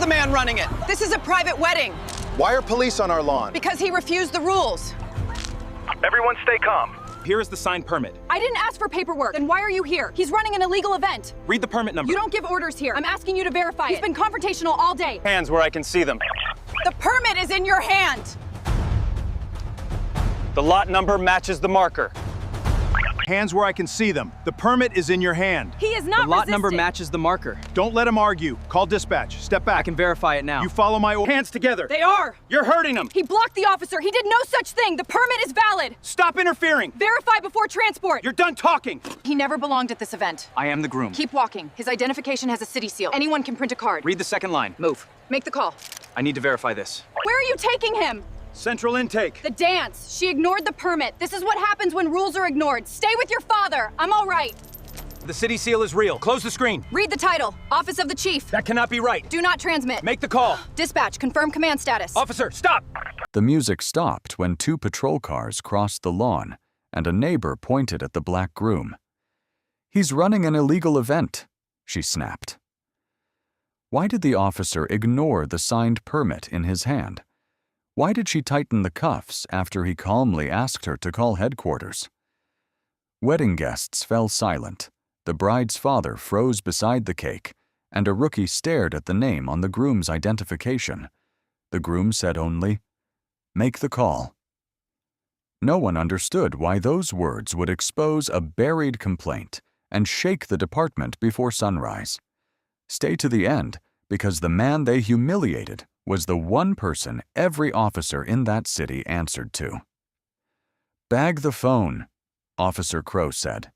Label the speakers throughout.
Speaker 1: the man running it?
Speaker 2: This is a private wedding.
Speaker 3: Why are police on our lawn?
Speaker 2: Because he refused the rules.
Speaker 4: Everyone stay calm.
Speaker 5: Here is the signed permit.
Speaker 2: I didn't ask for paperwork. Then why are you here? He's running an illegal event.
Speaker 5: Read the permit number.
Speaker 2: You don't give orders here. I'm asking you to verify He's been confrontational all day.
Speaker 1: Hands where I can see them.
Speaker 2: The permit is in your hand.
Speaker 1: The lot number matches the marker.
Speaker 6: Hands where I can see them. The permit is in your hand.
Speaker 2: He is not
Speaker 7: The lot
Speaker 2: resisting.
Speaker 7: number matches the marker.
Speaker 6: Don't let him argue. Call dispatch. Step back.
Speaker 7: I can verify it now.
Speaker 6: You follow my orders.
Speaker 1: Hands together.
Speaker 2: They are.
Speaker 1: You're hurting him.
Speaker 2: He blocked the officer. He did no such thing. The permit is valid.
Speaker 1: Stop interfering.
Speaker 2: Verify before transport.
Speaker 1: You're done talking.
Speaker 2: He never belonged at this event.
Speaker 7: I am the groom.
Speaker 2: Keep walking. His identification has a city seal. Anyone can print a card.
Speaker 7: Read the second line. Move.
Speaker 2: Make the call.
Speaker 7: I need to verify this.
Speaker 2: Where are you taking him?
Speaker 1: Central intake.
Speaker 2: The dance. She ignored the permit. This is what happens when rules are ignored. Stay with your father. I'm all right.
Speaker 1: The city seal is real. Close the screen.
Speaker 2: Read the title. Office of the Chief.
Speaker 1: That cannot be right.
Speaker 2: Do not transmit.
Speaker 1: Make the call.
Speaker 2: Dispatch. Confirm command status.
Speaker 1: Officer, stop.
Speaker 8: The music stopped when 2 patrol cars crossed the lawn, and a neighbor pointed at the black groom. "He's running an illegal event," she snapped. Why did the officer ignore the signed permit in his hand? Why did she tighten the cuffs after he calmly asked her to call headquarters? Wedding guests fell silent. The bride's father froze beside the cake, and a rookie stared at the name on the groom's identification. The groom said only, "Make the call." No one understood why those words would expose a buried complaint and shake the department before sunrise. Stay to the end, because the man they humiliated was the one person every officer in that city answered to. "Bag the phone," Officer Crow said.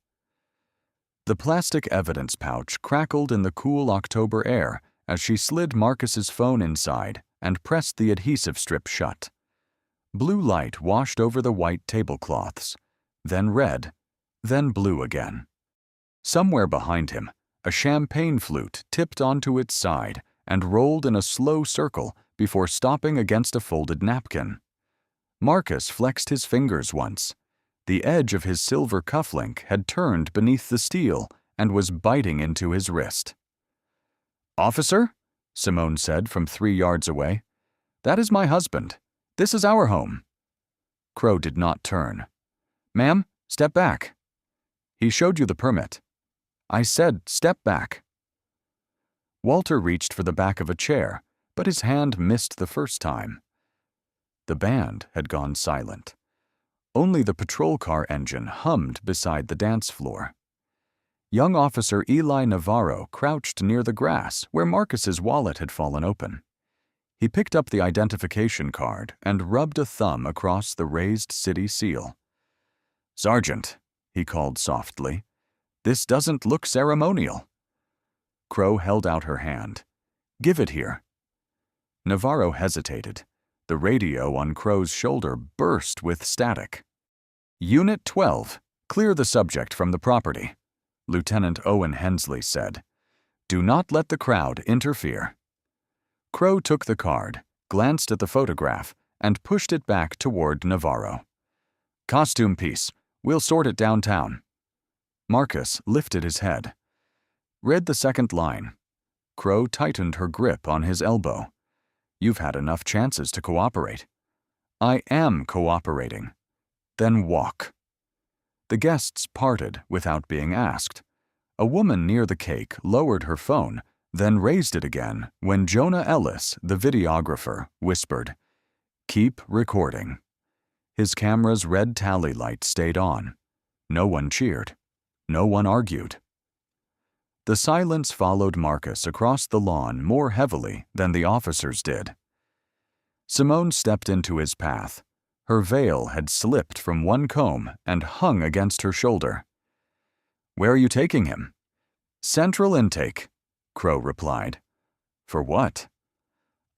Speaker 8: The plastic evidence pouch crackled in the cool October air as she slid Marcus's phone inside and pressed the adhesive strip shut. Blue light washed over the white tablecloths, then red, then blue again. Somewhere behind him, a champagne flute tipped onto its side and rolled in a slow circle before stopping against a folded napkin. Marcus flexed his fingers once. The edge of his silver cufflink had turned beneath the steel and was biting into his wrist. "Officer," Simone said from 3 yards away, "that is my husband. This is our home." Crow did not turn. "Ma'am, step back." "He showed you the permit." "I said step back." Walter reached for the back of a chair, but his hand missed the first time. The band had gone silent. Only the patrol car engine hummed beside the dance floor. Young Officer Eli Navarro crouched near the grass where Marcus's wallet had fallen open. He picked up the identification card and rubbed a thumb across the raised city seal. "Sergeant," he called softly, "this doesn't look ceremonial." Crow held out her hand. "Give it here." Navarro hesitated. The radio on Crow's shoulder burst with static. "Unit 12, clear the subject from the property," Lieutenant Owen Hensley said. "Do not let the crowd interfere." Crow took the card, glanced at the photograph, and pushed it back toward Navarro. "Costume piece. We'll sort it downtown." Marcus lifted his head. Read the second line. Crow tightened her grip on his elbow. "You've had enough chances to cooperate." "I am cooperating." "Then walk." The guests parted without being asked. A woman near the cake lowered her phone, then raised it again when Jonah Ellis, the videographer, whispered, "Keep recording." His camera's red tally light stayed on. No one cheered. No one argued. The silence followed Marcus across the lawn more heavily than the officers did. Simone stepped into his path. Her veil had slipped from one comb and hung against her shoulder. "Where are you taking him?" "Central intake," Crow replied. "For what?"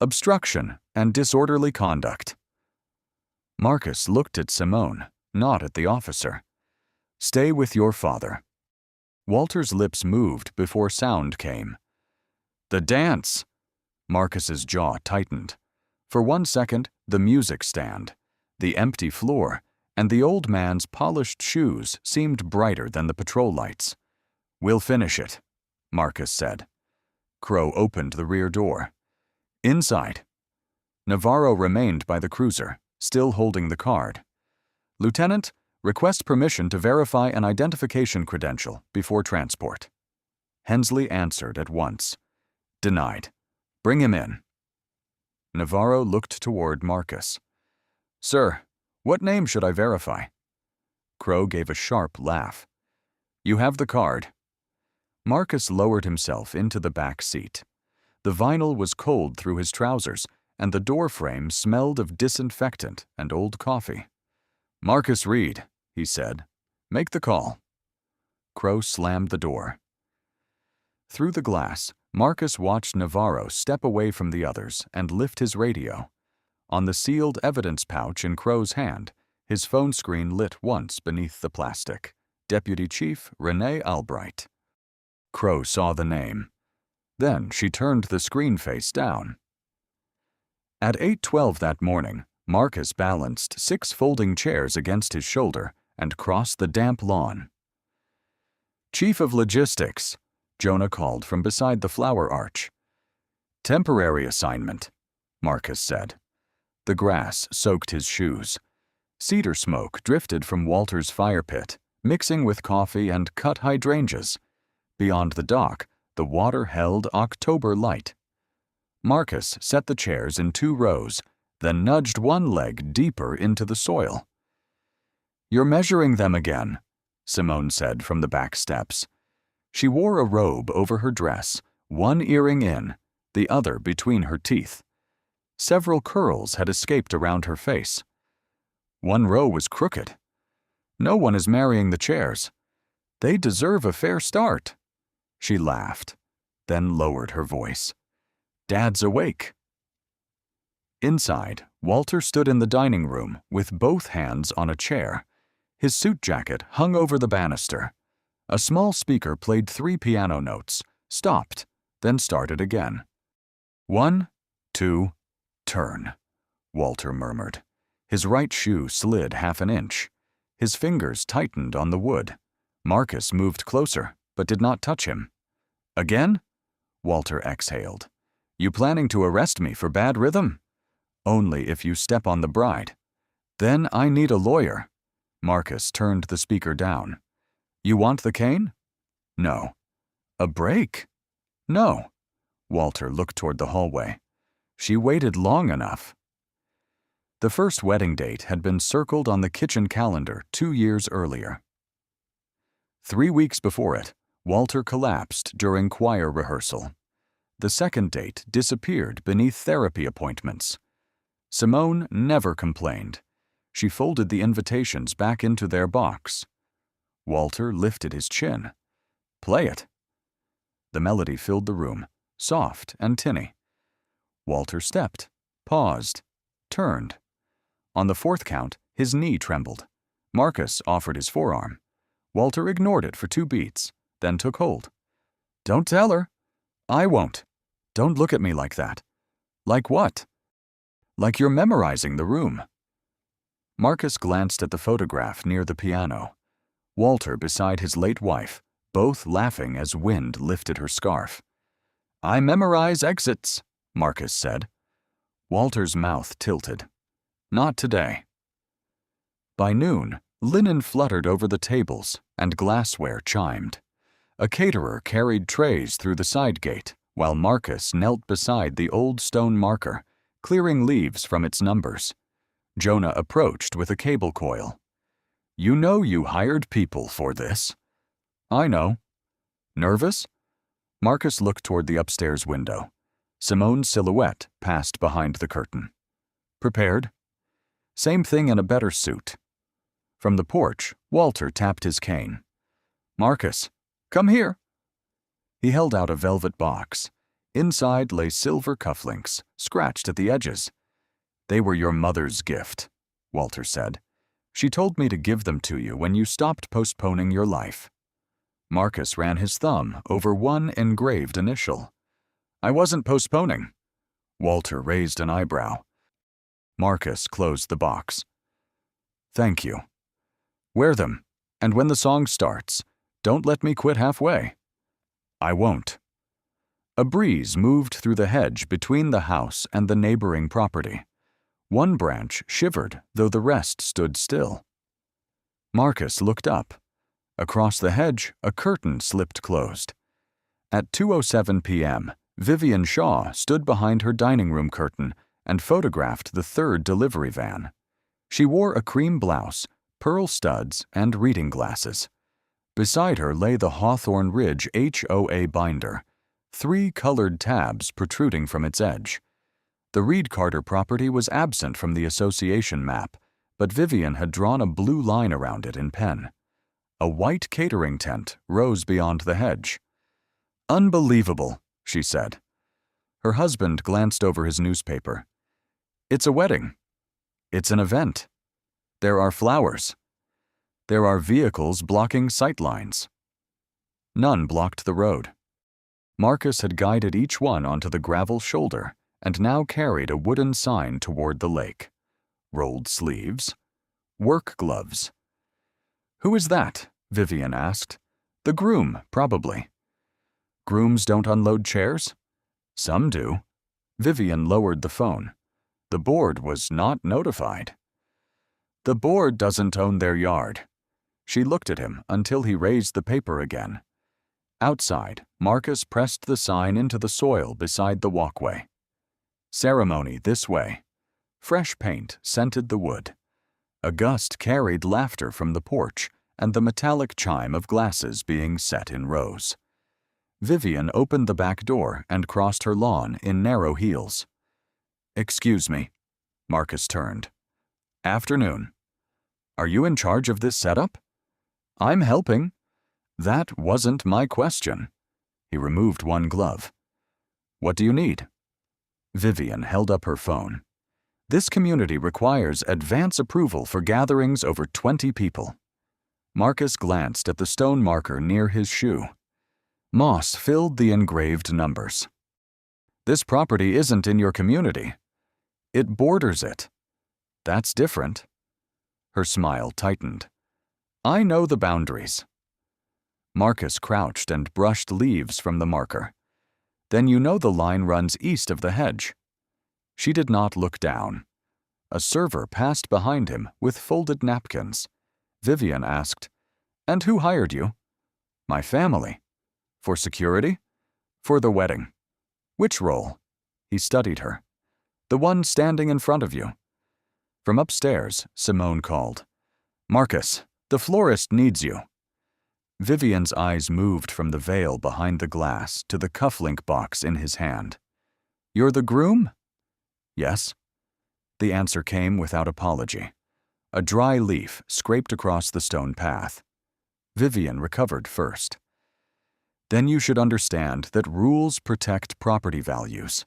Speaker 8: "Obstruction and disorderly conduct." Marcus looked at Simone, not at the officer. "Stay with your father." Walter's lips moved before sound came. "The dance!" Marcus's jaw tightened. For 1 second, the music stand, the empty floor, and the old man's polished shoes seemed brighter than the patrol lights. "We'll finish it," Marcus said. Crow opened the rear door. Inside. Navarro remained by the cruiser, still holding the card. Lieutenant, request permission to verify an identification credential before transport. Hensley answered at once. Denied. Bring him in. Navarro looked toward Marcus. Sir, what name should I verify? Crow gave a sharp laugh. You have the card. Marcus lowered himself into the back seat. The vinyl was cold through his trousers, and the door frame smelled of disinfectant and old coffee. Marcus Reed, he said. Make the call. Crow slammed the door. Through the glass, Marcus watched Navarro step away from the others and lift his radio. On the sealed evidence pouch in Crow's hand, his phone screen lit once beneath the plastic. Deputy Chief Renee Albright. Crow saw the name. Then she turned the screen face down. At 8:12 that morning, Marcus balanced 6 folding chairs against his shoulder and crossed the damp lawn. Chief of Logistics, Jonah called from beside the flower arch. Temporary assignment, Marcus said. The grass soaked his shoes. Cedar smoke drifted from Walter's fire pit, mixing with coffee and cut hydrangeas. Beyond the dock, the water held October light. Marcus set the chairs in 2 rows, then nudged one leg deeper into the soil. You're measuring them again, Simone said from the back steps. She wore a robe over her dress, one earring in, the other between her teeth. Several curls had escaped around her face. One row was crooked. No one is marrying the chairs. They deserve a fair start. She laughed, then lowered her voice. Dad's awake. Inside, Walter stood in the dining room with both hands on a chair. His suit jacket hung over the banister. A small speaker played 3 piano notes, stopped, then started again. 1, 2, turn, Walter murmured. His right shoe slid half an inch. His fingers tightened on the wood. Marcus moved closer, but did not touch him. Again? Walter exhaled. You planning to arrest me for bad rhythm? Only if you step on the bride. Then I need a lawyer. Marcus turned the speaker down. You want the cane? No. A break? No. Walter looked toward the hallway. She waited long enough. The first wedding date had been circled on the kitchen calendar 2 years earlier. 3 weeks before it, Walter collapsed during choir rehearsal. The second date disappeared beneath therapy appointments. Simone never complained. She folded the invitations back into their box. Walter lifted his chin. Play it. The melody filled the room, soft and tinny. Walter stepped, paused, turned. On the 4th count, his knee trembled. Marcus offered his forearm. Walter ignored it for 2 beats, then took hold. Don't tell her. I won't. Don't look at me like that. Like what? Like you're memorizing the room. Marcus glanced at the photograph near the piano. Walter beside his late wife, both laughing as wind lifted her scarf. I memorize exits, Marcus said. Walter's mouth tilted. Not today. By noon, linen fluttered over the tables and glassware chimed. A caterer carried trays through the side gate, while Marcus knelt beside the old stone marker, clearing leaves from its numbers. Jonah approached with a cable coil. You know you hired people for this. I know. Nervous? Marcus looked toward the upstairs window. Simone's silhouette passed behind the curtain. Prepared? Same thing in a better suit. From the porch, Walter tapped his cane. Marcus, come here. He held out a velvet box. Inside lay silver cufflinks, scratched at the edges. They were your mother's gift, Walter said. She told me to give them to you when you stopped postponing your life. Marcus ran his thumb over one engraved initial. I wasn't postponing. Walter raised an eyebrow. Marcus closed the box. Thank you. Wear them, and when the song starts, don't let me quit halfway. I won't. A breeze moved through the hedge between the house and the neighboring property. One branch shivered, though the rest stood still. Marcus looked up. Across the hedge, a curtain slipped closed. At 2:07 p.m., Vivian Shaw stood behind her dining room curtain and photographed the third delivery van. She wore a cream blouse, pearl studs, and reading glasses. Beside her lay the Hawthorne Ridge HOA binder, 3 colored tabs protruding from its edge. The Reed Carter property was absent from the association map, but Vivian had drawn a blue line around it in pen. A white catering tent rose beyond the hedge. "Unbelievable," she said. Her husband glanced over his newspaper. "It's a wedding. It's an event. There are flowers. There are vehicles blocking sightlines." None blocked the road. Marcus had guided each one onto the gravel shoulder and now carried a wooden sign toward the lake. Rolled sleeves. Work gloves. "Who is that?" Vivian asked. "The groom, probably." "Grooms don't unload chairs?" "Some do." Vivian lowered the phone. The board was not notified. "The board doesn't own their yard." She looked at him until he raised the paper again. Outside, Marcus pressed the sign into the soil beside the walkway. "Ceremony this way." Fresh paint scented the wood. A gust carried laughter from the porch and the metallic chime of glasses being set in rows. Vivian opened the back door and crossed her lawn in narrow heels. "Excuse me." Marcus turned. "Afternoon. Are you in charge of this setup?" "I'm helping." "That wasn't my question." He removed one glove. "What do you need?" Vivian held up her phone. "This community requires advance approval for gatherings over 20 people." Marcus glanced at the stone marker near his shoe. Moss filled the engraved numbers. "This property isn't in your community. It borders it." "That's different." Her smile tightened. "I know the boundaries." Marcus crouched and brushed leaves from the marker. "Then you know the line runs east of the hedge." She did not look down. A server passed behind him with folded napkins. Vivian asked, "And who hired you?" "My family." "For security?" "For the wedding." "Which role?" He studied her. "The one standing in front of you." From upstairs, Simone called, "Marcus, the florist needs you." Vivian's eyes moved from the veil behind the glass to the cufflink box in his hand. "You're the groom?" "Yes." The answer came without apology. A dry leaf scraped across the stone path. Vivian recovered first. "Then you should understand that rules protect property values."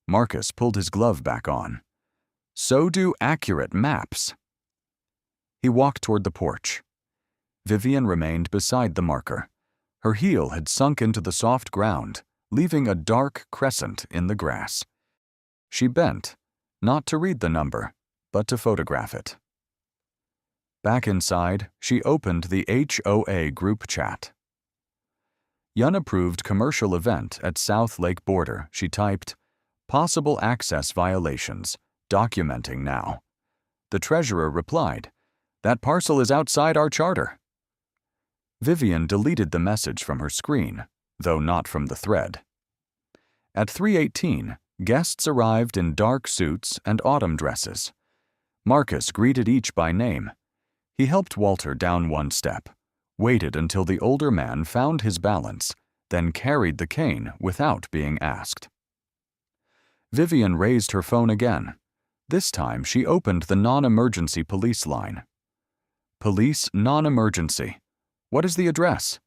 Speaker 8: Marcus pulled his glove back on. "So do accurate maps." He walked toward the porch. Vivian remained beside the marker. Her heel had sunk into the soft ground, leaving a dark crescent in the grass. She bent, not to read the number, but to photograph it. Back inside, she opened the HOA group chat. "Unapproved commercial event at South Lake border," she typed. "Possible access violations. Documenting now." The treasurer replied, "That parcel is outside our charter." Vivian deleted the message from her screen, though not from the thread. At 3:18, guests arrived in dark suits and autumn dresses. Marcus greeted each by name. He helped Walter down one step, waited until the older man found his balance, then carried the cane without being asked. Vivian raised her phone again. This time she opened the non-emergency police line. "Police non-emergency. What is the address?"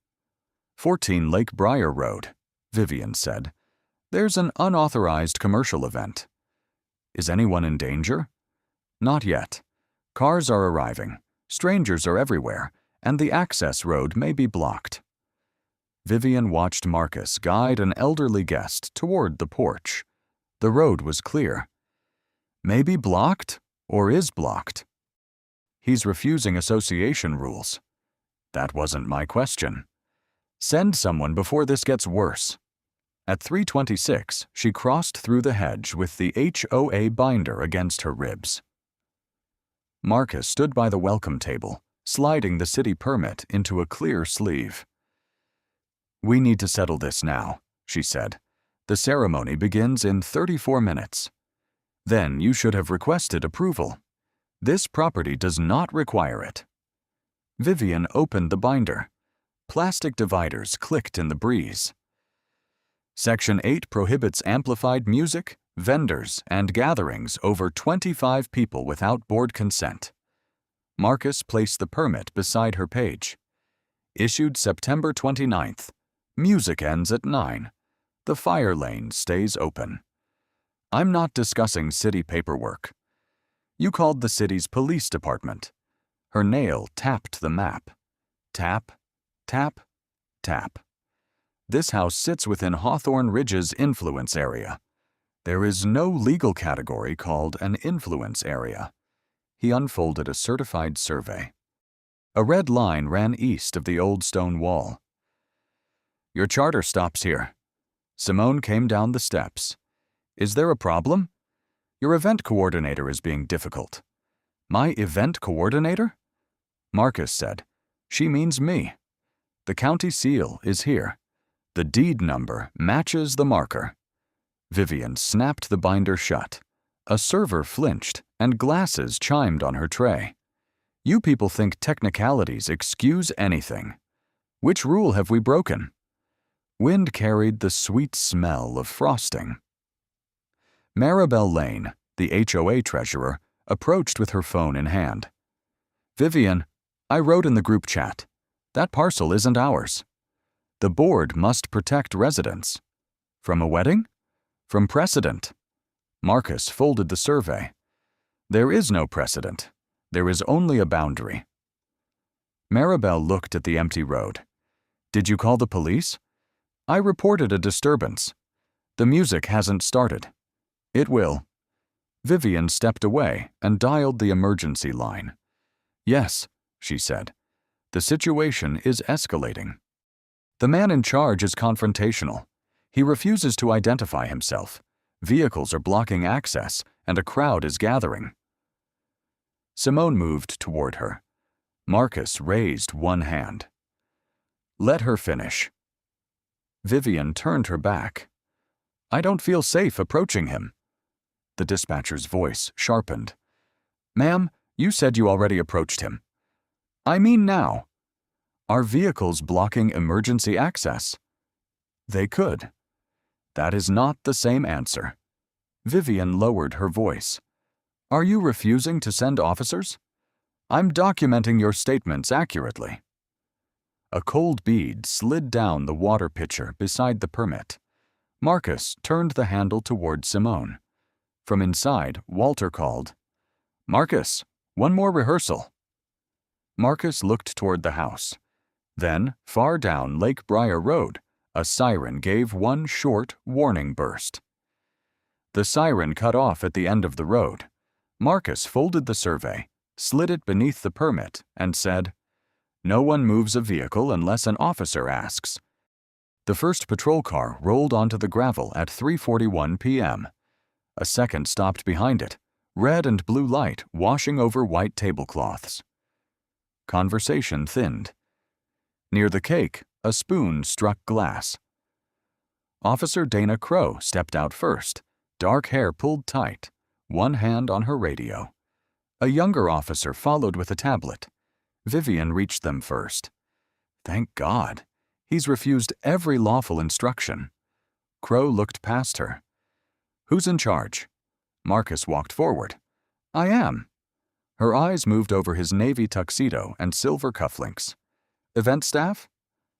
Speaker 8: 14 Lake Briar Road, Vivian said. "There's an unauthorized commercial event." "Is anyone in danger?" "Not yet. Cars are arriving, strangers are everywhere, and the access road may be blocked." Vivian watched Marcus guide an elderly guest toward the porch. The road was clear. "May be blocked, or is blocked." "He's refusing association rules." "That wasn't my question." "Send someone before this gets worse." At 3:26, she crossed through the hedge with the HOA binder against her ribs. Marcus stood by the welcome table, sliding the city permit into a clear sleeve. "We need to settle this now," she said. "The ceremony begins in 34 minutes. Then you should have requested approval. This property does not require it." Vivian opened the binder. Plastic dividers clicked in the breeze. Section 8 prohibits amplified music, vendors, and gatherings over 25 people without board consent. Marcus placed the permit beside her page. Issued September 29th. Music ends at 9. The fire lane stays open. I'm not discussing city paperwork. You called the city's police department. Her nail tapped the map. Tap, tap, tap. This house sits within Hawthorne Ridge's influence area. There is no legal category called an influence area. He unfolded a certified survey. A red line ran east of the old stone wall. Your charter stops here. Simone came down the steps. Is there a problem? Your event coordinator is being difficult. My event coordinator? Marcus said. She means me. The county seal is here. The deed number matches the marker. Vivian snapped the binder shut. A server flinched, and glasses chimed on her tray. You people think technicalities excuse anything. Which rule have we broken? Wind carried the sweet smell of frosting. Maribel Lane, the HOA treasurer, approached with her phone in hand. Vivian, I wrote in the group chat. That parcel isn't ours. The board must protect residents. From a wedding? From precedent. Marcus folded the survey. There is no precedent. There is only a boundary. Maribel looked at the empty road. Did you call the police? I reported a disturbance. The music hasn't started. It will. Vivian stepped away and dialed the emergency line. Yes, she said. The situation is escalating. The man in charge is confrontational. He refuses to identify himself. Vehicles are blocking access, and a crowd is gathering. Simone moved toward her. Marcus raised one hand. Let her finish. Vivian turned her back. I don't feel safe approaching him. The dispatcher's voice sharpened. Ma'am, you said you already approached him. I mean now. Are vehicles blocking emergency access? They could. That is not the same answer. Vivian lowered her voice. Are you refusing to send officers? I'm documenting your statements accurately. A cold bead slid down the water pitcher beside the permit. Marcus turned the handle toward Simone. From inside, Walter called, Marcus, one more rehearsal. Marcus looked toward the house. Then, far down Lake Briar Road, a siren gave one short warning burst. The siren cut off at the end of the road. Marcus folded the survey, slid it beneath the permit, and said, No one moves a vehicle unless an officer asks. The first patrol car rolled onto the gravel at 3:41 p.m. A second stopped behind it, red and blue light washing over white tablecloths. Conversation thinned. Near the cake, a spoon struck glass. Officer Dana Crow stepped out first, dark hair pulled tight, one hand on her radio. A younger officer followed with a tablet. Vivian reached them first. Thank God. He's refused every lawful instruction. Crow looked past her. Who's in charge? Marcus walked forward. I am. Her eyes moved over his navy tuxedo and silver cufflinks. Event staff?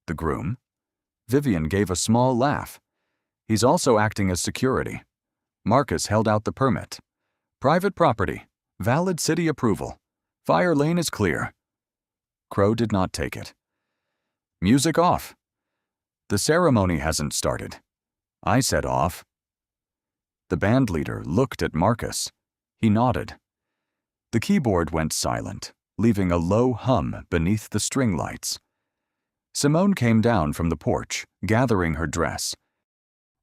Speaker 8: The groom. Vivian gave a small laugh. He's also acting as security. Marcus held out the permit. Private property. Valid city approval. Fire lane is clear. Crow did not take it. Music off. The ceremony hasn't started. I said off. The band leader looked at Marcus. He nodded. The keyboard went silent, leaving a low hum beneath the string lights. Simone came down from the porch, gathering her dress.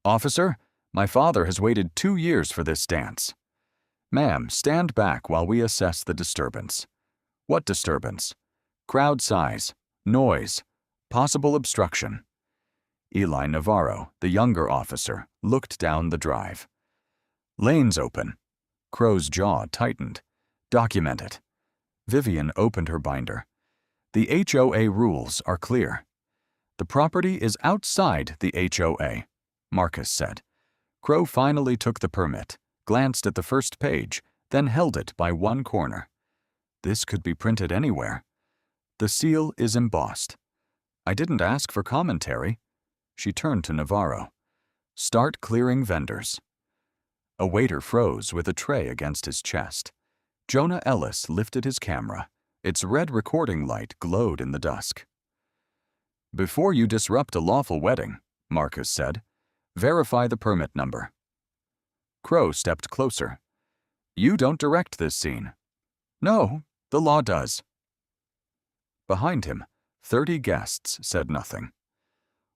Speaker 8: Officer, my father has waited 2 years for this dance. Ma'am, stand back while we assess the disturbance. What disturbance? Crowd size, noise, possible obstruction. Eli Navarro, the younger officer, looked down the drive. Lanes open. Crow's jaw tightened. Document it. Vivian opened her binder. The HOA rules are clear. The property is outside the HOA, Marcus said. Crow finally took the permit, glanced at the first page, then held it by one corner. This could be printed anywhere. The seal is embossed. I didn't ask for commentary. She turned to Navarro. Start clearing vendors. A waiter froze with a tray against his chest. Jonah Ellis lifted his camera. Its red recording light glowed in the dusk. Before you disrupt a lawful wedding, Marcus said, verify the permit number. Crow stepped closer. You don't direct this scene. No, the law does. Behind him, 30 guests said nothing.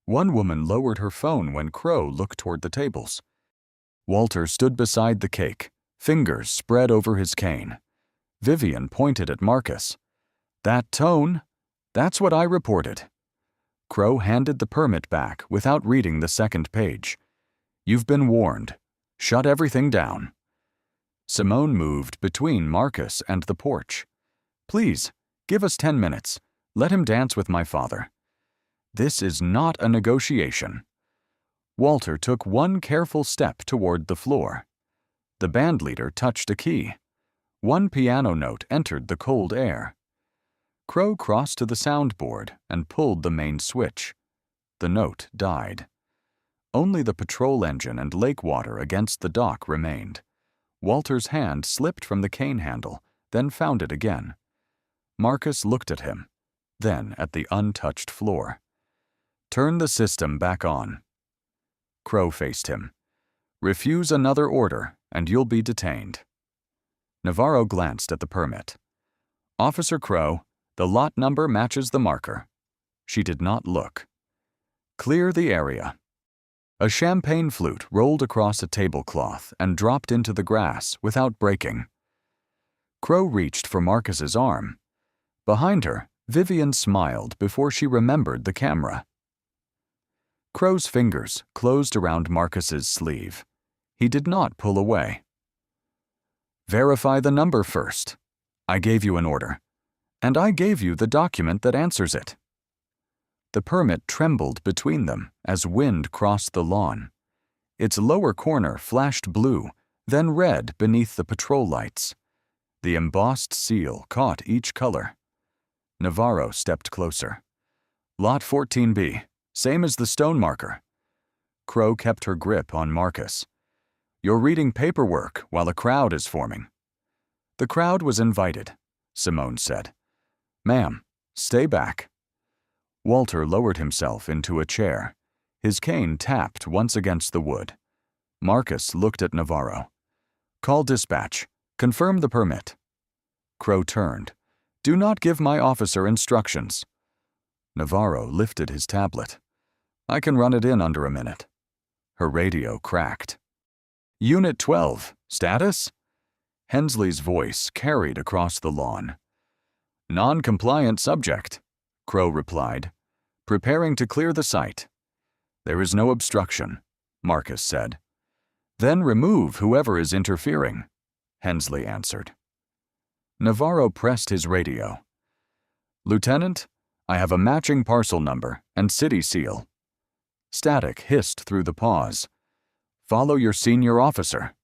Speaker 8: One woman lowered her phone when Crow looked toward the tables. Walter stood beside the cake, fingers spread over his cane. Vivian pointed at Marcus. That tone? That's what I reported. Crow handed the permit back without reading the second page. You've been warned. Shut everything down. Simone moved between Marcus and the porch. Please, give us 10 minutes. Let him dance with my father. This is not a negotiation. Walter took one careful step toward the floor. The bandleader touched a key. One piano note entered the cold air. Crow crossed to the soundboard and pulled the main switch. The note died. Only the patrol engine and lake water against the dock remained. Walter's hand slipped from the cane handle, then found it again. Marcus looked at him, then at the untouched floor. Turn the system back on. Crow faced him. Refuse another order, and you'll be detained. Navarro glanced at the permit. Officer Crow, the lot number matches the marker. She did not look. Clear the area. A champagne flute rolled across a tablecloth and dropped into the grass without breaking. Crow reached for Marcus's arm. Behind her, Vivian smiled before she remembered the camera. Crow's fingers closed around Marcus's sleeve. He did not pull away. Verify the number first. I gave you an order, and I gave you the document that answers it. The permit trembled between them as wind crossed the lawn. Its lower corner flashed blue, then red beneath the patrol lights. The embossed seal caught each color. Navarro stepped closer. Lot 14B, same as the stone marker. Crow kept her grip on Marcus. You're reading paperwork while a crowd is forming. The crowd was invited, Simone said. Ma'am, stay back. Walter lowered himself into a chair. His cane tapped once against the wood. Marcus looked at Navarro. Call dispatch. Confirm the permit. Crow turned. Do not give my officer instructions. Navarro lifted his tablet. I can run it in under a minute. Her radio cracked. Unit 12, status? Hensley's voice carried across the lawn. Non-compliant subject, Crow replied. Preparing to clear the site. There is no obstruction, Marcus said. Then remove whoever is interfering, Hensley answered. Navarro pressed his radio. Lieutenant, I have a matching parcel number and city seal. Static hissed through the pause. Follow your senior officer.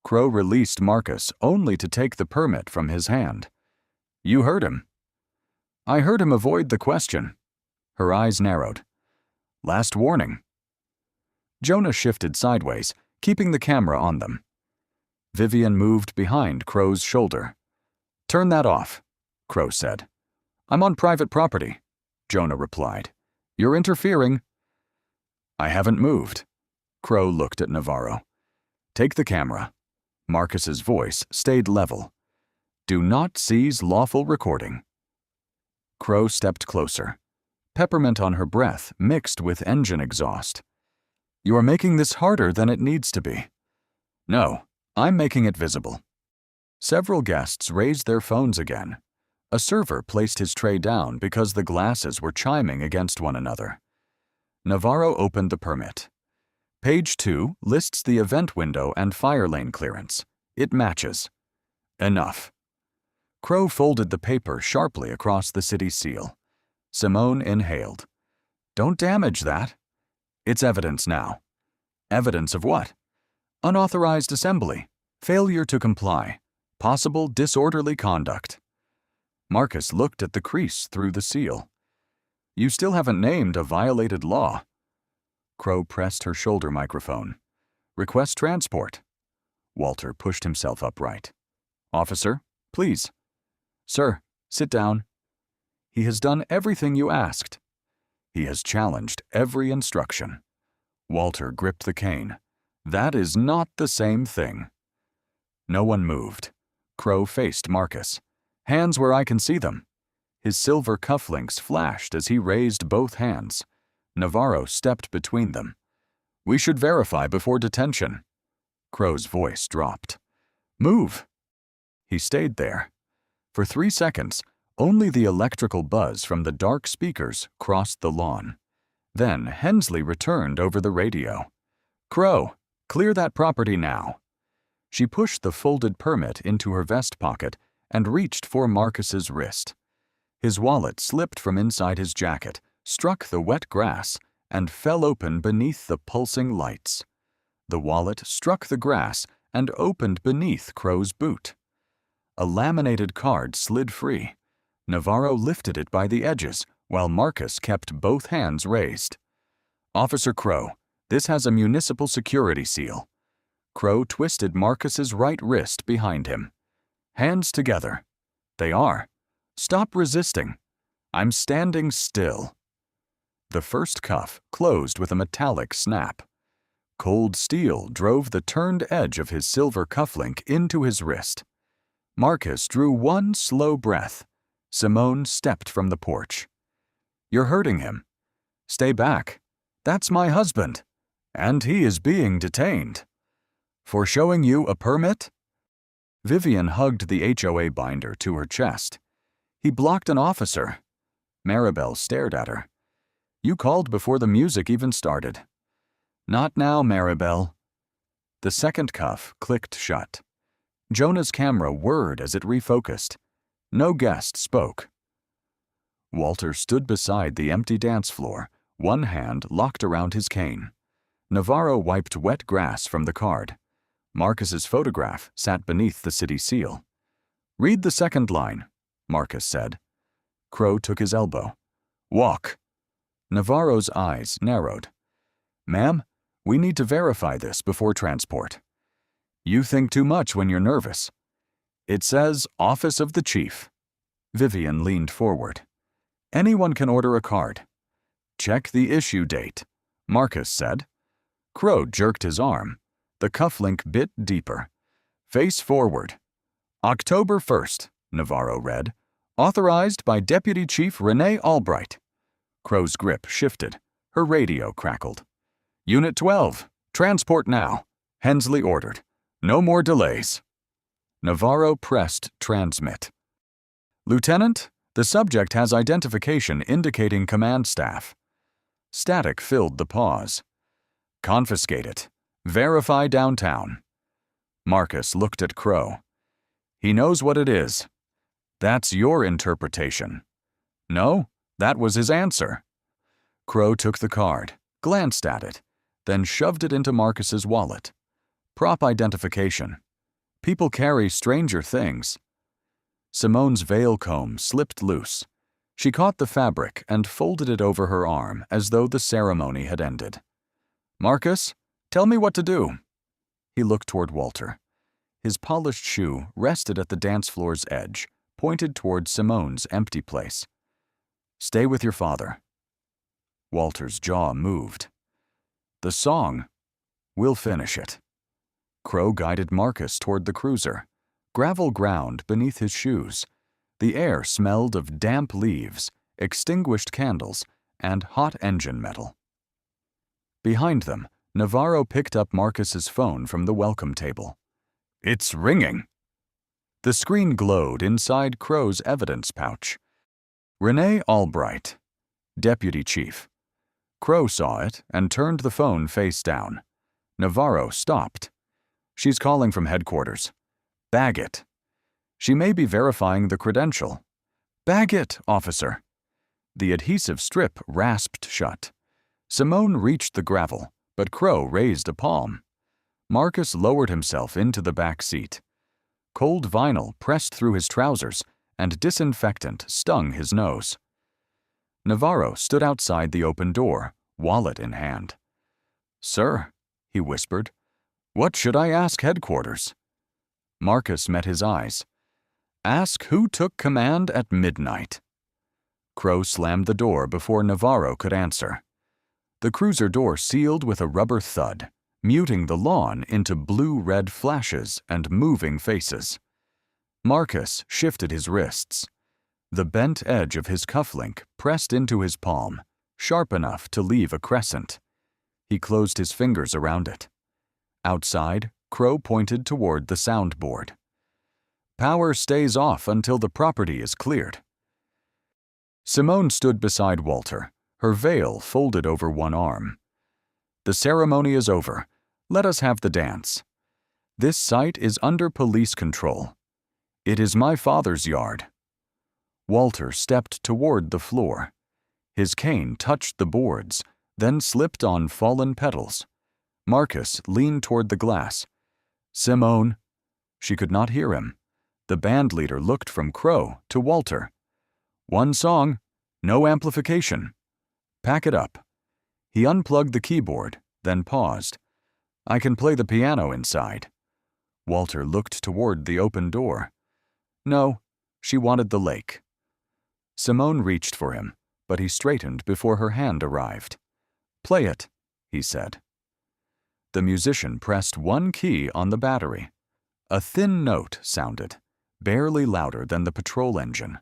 Speaker 8: Crow released Marcus only to take the permit from his hand. You heard him. I heard him avoid the question. Her eyes narrowed. Last warning. Jonah shifted sideways, keeping the camera on them. Vivian moved behind Crow's shoulder. Turn that off, Crow said. I'm on private property, Jonah replied. You're interfering. I haven't moved. Crow looked at Navarro. Take the camera. Marcus's voice stayed level. Do not seize lawful recording. Crow stepped closer. Peppermint on her breath mixed with engine exhaust. You are making this harder than it needs to be. No, I'm making it visible. Several guests raised their phones again. A server placed his tray down because the glasses were chiming against one another. Navarro opened the permit. Page 2 lists the event window and fire lane clearance. It matches. Enough. Crow folded the paper sharply across the city seal. Simone inhaled. Don't damage that. It's evidence now. Evidence of what? Unauthorized assembly, failure to comply, possible disorderly conduct. Marcus looked at the crease through the seal. You still haven't named a violated law. Crow pressed her shoulder microphone. Request transport. Walter pushed himself upright. Officer, please. Sir, sit down. He has done everything you asked. He has challenged every instruction. Walter gripped the cane. That is not the same thing. No one moved. Crow faced Marcus. Hands where I can see them. His silver cufflinks flashed as he raised both hands. Navarro stepped between them. We should verify before detention. Crow's voice dropped. Move. He stayed there. For 3 seconds, only the electrical buzz from the dark speakers crossed the lawn. Then Hensley returned over the radio. Crow, clear that property now. She pushed the folded permit into her vest pocket and reached for Marcus's wrist. His wallet slipped from inside his jacket, struck the wet grass, and fell open beneath the pulsing lights. The wallet struck the grass and opened beneath Crow's boot. A laminated card slid free. Navarro lifted it by the edges, while Marcus kept both hands raised. Officer Crow, this has a municipal security seal. Crow twisted Marcus's right wrist behind him. Hands together. They are. Stop resisting. I'm standing still. The first cuff closed with a metallic snap. Cold steel drove the turned edge of his silver cufflink into his wrist. Marcus drew one slow breath. Simone stepped from the porch. You're hurting him. Stay back. That's my husband. And he is being detained. For showing you a permit? Vivian hugged the HOA binder to her chest. He blocked an officer. Maribel stared at her. You called before the music even started. Not now, Maribel. The second cuff clicked shut. Jonah's camera whirred as it refocused. No guest spoke. Walter stood beside the empty dance floor, one hand locked around his cane. Navarro wiped wet grass from the card. Marcus's photograph sat beneath the city seal. Read the second line, Marcus said. Crow took his elbow. Walk. Navarro's eyes narrowed. Ma'am, we need to verify this before transport. You think too much when you're nervous. It says Office of the Chief. Vivian leaned forward. Anyone can order a card. Check the issue date, Marcus said. Crow jerked his arm. The cufflink bit deeper. Face forward. October 1st, Navarro read. Authorized by Deputy Chief Renee Albright. Crow's grip shifted. Her radio crackled. Unit 12, transport now, Hensley ordered. No more delays. Navarro pressed transmit. Lieutenant, the subject has identification indicating command staff. Static filled the pause. Confiscate it. Verify downtown. Marcus looked at Crow. He knows what it is. That's your interpretation. No, that was his answer. Crow took the card, glanced at it, then shoved it into Marcus's wallet. Prop identification. People carry stranger things. Simone's veil comb slipped loose. She caught the fabric and folded it over her arm as though the ceremony had ended. Marcus, tell me what to do. He looked toward Walter. His polished shoe rested at the dance floor's edge, pointed toward Simone's empty place. Stay with your father. Walter's jaw moved. The song. We'll finish it. Crow guided Marcus toward the cruiser. Gravel ground beneath his shoes. The air smelled of damp leaves, extinguished candles, and hot engine metal. Behind them, Navarro picked up Marcus's phone from the welcome table. It's ringing. The screen glowed inside Crow's evidence pouch. Renee Albright, Deputy Chief. Crow saw it and turned the phone face down. Navarro stopped. She's calling from headquarters. Bag it. She may be verifying the credential. Bag it, officer. The adhesive strip rasped shut. Simone reached the gravel, but Crow raised a palm. Marcus lowered himself into the back seat. Cold vinyl pressed through his trousers, and disinfectant stung his nose. Navarro stood outside the open door, wallet in hand. Sir, he whispered, what should I ask headquarters? Marcus met his eyes. Ask who took command at midnight. Crow slammed the door before Navarro could answer. The cruiser door sealed with a rubber thud, muting the lawn into blue-red flashes and moving faces. Marcus shifted his wrists. The bent edge of his cufflink pressed into his palm, sharp enough to leave a crescent. He closed his fingers around it. Outside, Crow pointed toward the soundboard. Power stays off until the property is cleared. Simone stood beside Walter, her veil folded over one arm. The ceremony is over. Let us have the dance. This site is under police control. It is my father's yard. Walter stepped toward the floor. His cane touched the boards, then slipped on fallen petals. Marcus leaned toward the glass. Simone. She could not hear him. The bandleader looked from Crow to Walter. One song, no amplification. Pack it up. He unplugged the keyboard, then paused. I can play the piano inside. Walter looked toward the open door. No, she wanted the lake. Simone reached for him, but he straightened before her hand arrived. Play it, he said. The musician pressed one key on the battery. A thin note sounded, barely louder than the patrol engine.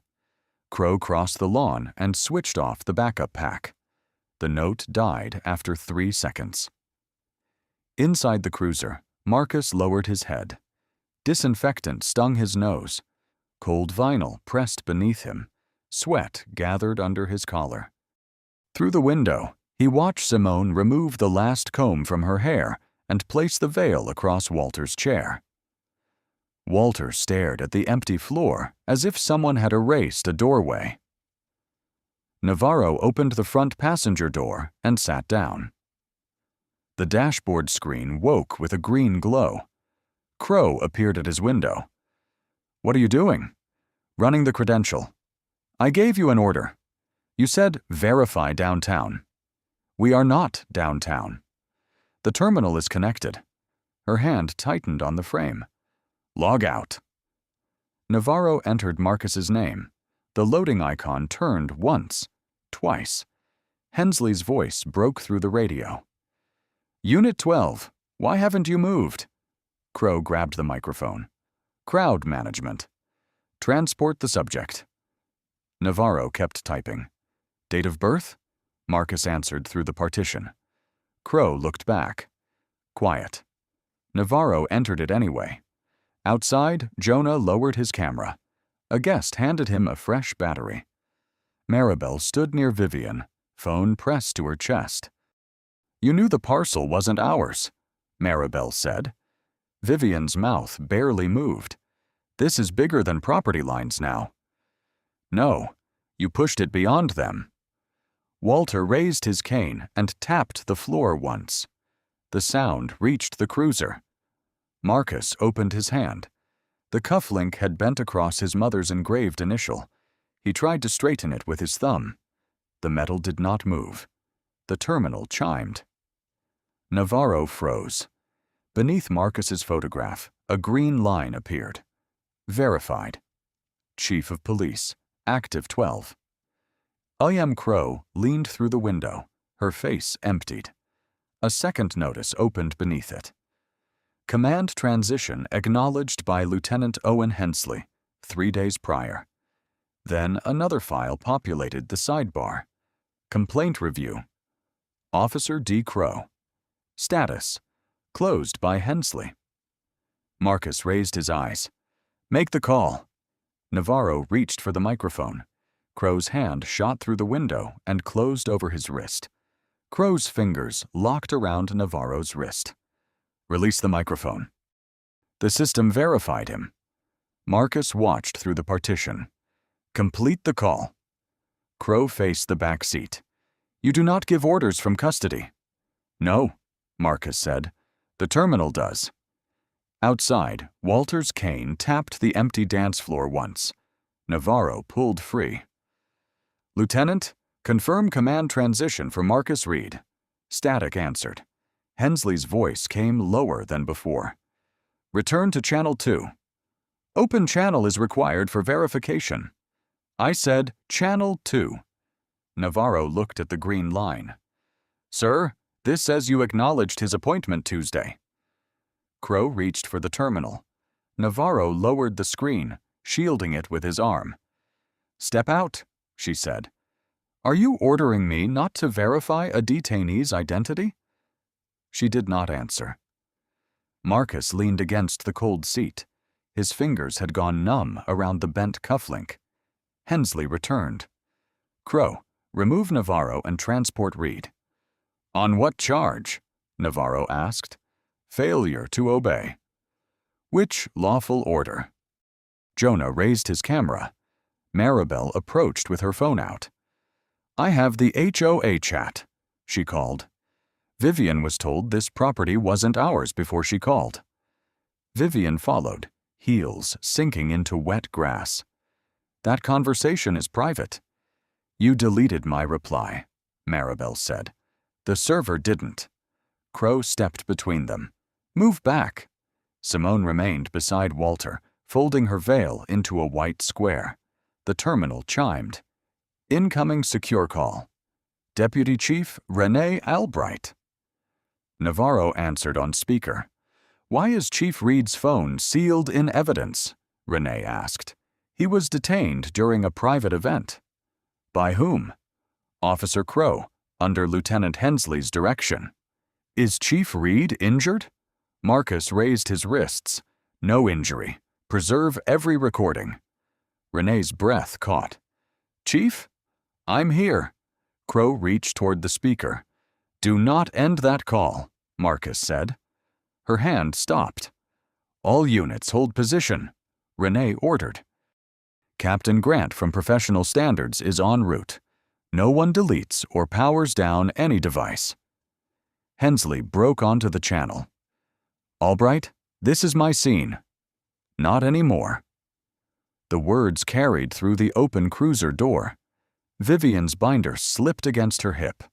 Speaker 8: Crow crossed the lawn and switched off the backup pack. The note died after 3 seconds. Inside the cruiser, Marcus lowered his head. Disinfectant stung his nose. Cold vinyl pressed beneath him. Sweat gathered under his collar. Through the window, he watched Simone remove the last comb from her hair and place the veil across Walter's chair. Walter stared at the empty floor as if someone had erased a doorway. Navarro opened the front passenger door and sat down. The dashboard screen woke with a green glow. Crow appeared at his window. What are you doing? Running the credential. I gave you an order. You said verify downtown. We are not downtown. The terminal is connected. Her hand tightened on the frame. Log out. Navarro entered Marcus's name. The loading icon turned once, twice. Hensley's voice broke through the radio. Unit 12, why haven't you moved? Crow grabbed the microphone. Crowd management. Transport the subject. Navarro kept typing. Date of birth? Marcus answered through the partition. Crow looked back. Quiet. Navarro entered it anyway. Outside, Jonah lowered his camera. A guest handed him a fresh battery. Maribel stood near Vivian, phone pressed to her chest. You knew the parcel wasn't ours, Maribel said. Vivian's mouth barely moved. This is bigger than property lines now. No, you pushed it beyond them. Walter raised his cane and tapped the floor once. The sound reached the cruiser. Marcus opened his hand. The cufflink had bent across his mother's engraved initial. He tried to straighten it with his thumb. The metal did not move. The terminal chimed. Navarro froze. Beneath Marcus's photograph, a green line appeared. Verified. Chief of Police, Active 12. I.M. Crow leaned through the window, her face emptied. A second notice opened beneath it. Command transition acknowledged by Lieutenant Owen Hensley, 3 days prior. Then another file populated the sidebar. Complaint review. Officer D. Crow. Status: closed by Hensley. Marcus raised his eyes. Make the call. Navarro reached for the microphone. Crow's hand shot through the window and closed over his wrist. Crow's fingers locked around Navarro's wrist. Release the microphone. The system verified him. Marcus watched through the partition. Complete the call. Crow faced the back seat. You do not give orders from custody. No, Marcus said. The terminal does. Outside, Walter's cane tapped the empty dance floor once. Navarro pulled free. Lieutenant, confirm command transition for Marcus Reed. Static answered. Hensley's voice came lower than before. Return to Channel 2. Open channel is required for verification. I said Channel 2. Navarro looked at the green line. Sir, this says you acknowledged his appointment Tuesday. Crow reached for the terminal. Navarro lowered the screen, shielding it with his arm. Step out, she said. Are you ordering me not to verify a detainee's identity? She did not answer. Marcus leaned against the cold seat. His fingers had gone numb around the bent cufflink. Hensley returned. Crow, remove Navarro and transport Reed. On what charge? Navarro asked. Failure to obey. Which lawful order? Jonah raised his camera. Maribel approached with her phone out. I have the HOA chat, she called. Vivian was told this property wasn't ours before she called. Vivian followed, heels sinking into wet grass. That conversation is private. You deleted my reply, Maribel said. The server didn't. Crow stepped between them. Move back. Simone remained beside Walter, folding her veil into a white square. The terminal chimed. Incoming secure call. Deputy Chief Renee Albright. Navarro answered on speaker. Why is Chief Reed's phone sealed in evidence? Renee asked. He was detained during a private event. By whom? Officer Crow, under Lieutenant Hensley's direction. Is Chief Reed injured? Marcus raised his wrists. No injury. Preserve every recording. Renee's breath caught. Chief? I'm here. Crow reached toward the speaker. Do not end that call, Marcus said. Her hand stopped. All units hold position, Renee ordered. Captain Grant from Professional Standards is en route. No one deletes or powers down any device. Hensley broke onto the channel. Albright, this is my scene. Not anymore. The words carried through the open cruiser door. Vivian's binder slipped against her hip.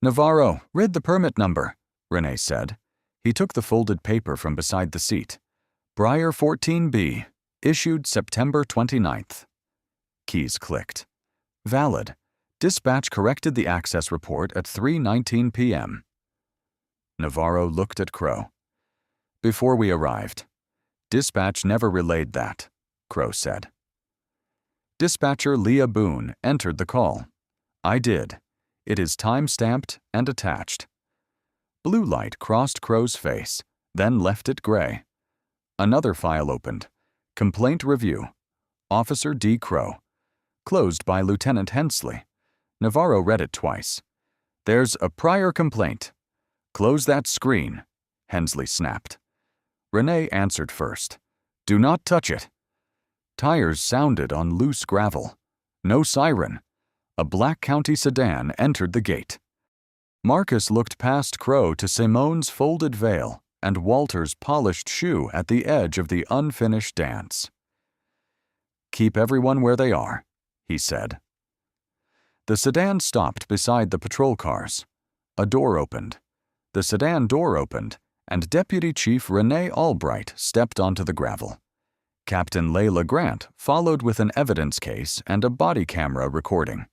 Speaker 8: Navarro, read the permit number, Renee said. He took the folded paper from beside the seat. Briar 14B, issued September 29th. Keys clicked. Valid. Dispatch corrected the access report at 3:19 p.m. Navarro looked at Crow. Before we arrived. Dispatch never relayed that, Crow said. Dispatcher Leah Boone entered the call. I did. It is time-stamped and attached. Blue light crossed Crow's face, then left it gray. Another file opened. Complaint review. Officer D. Crow. Closed by Lieutenant Hensley. Navarro read it twice. There's a prior complaint. Close that screen, Hensley snapped. Renee answered first. Do not touch it. Tires sounded on loose gravel. No siren. A Black County sedan entered the gate. Marcus looked past Crow to Simone's folded veil and Walter's polished shoe at the edge of the unfinished dance. Keep everyone where they are, he said. The sedan stopped beside the patrol cars. A door opened. The sedan door opened, and Deputy Chief Renee Albright stepped onto the gravel. Captain Layla Grant followed with an evidence case and a body camera recording.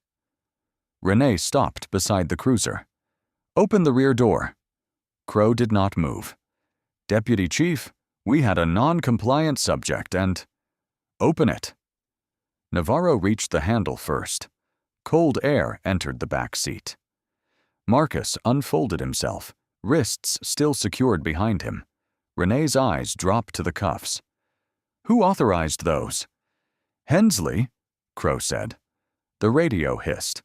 Speaker 8: Renee stopped beside the cruiser. Open the rear door. Crow did not move. Deputy Chief, we had a non-compliant subject and... Open it. Navarro reached the handle first. Cold air entered the back seat. Marcus unfolded himself, wrists still secured behind him. Renee's eyes dropped to the cuffs. Who authorized those? Hensley, Crow said. The radio hissed.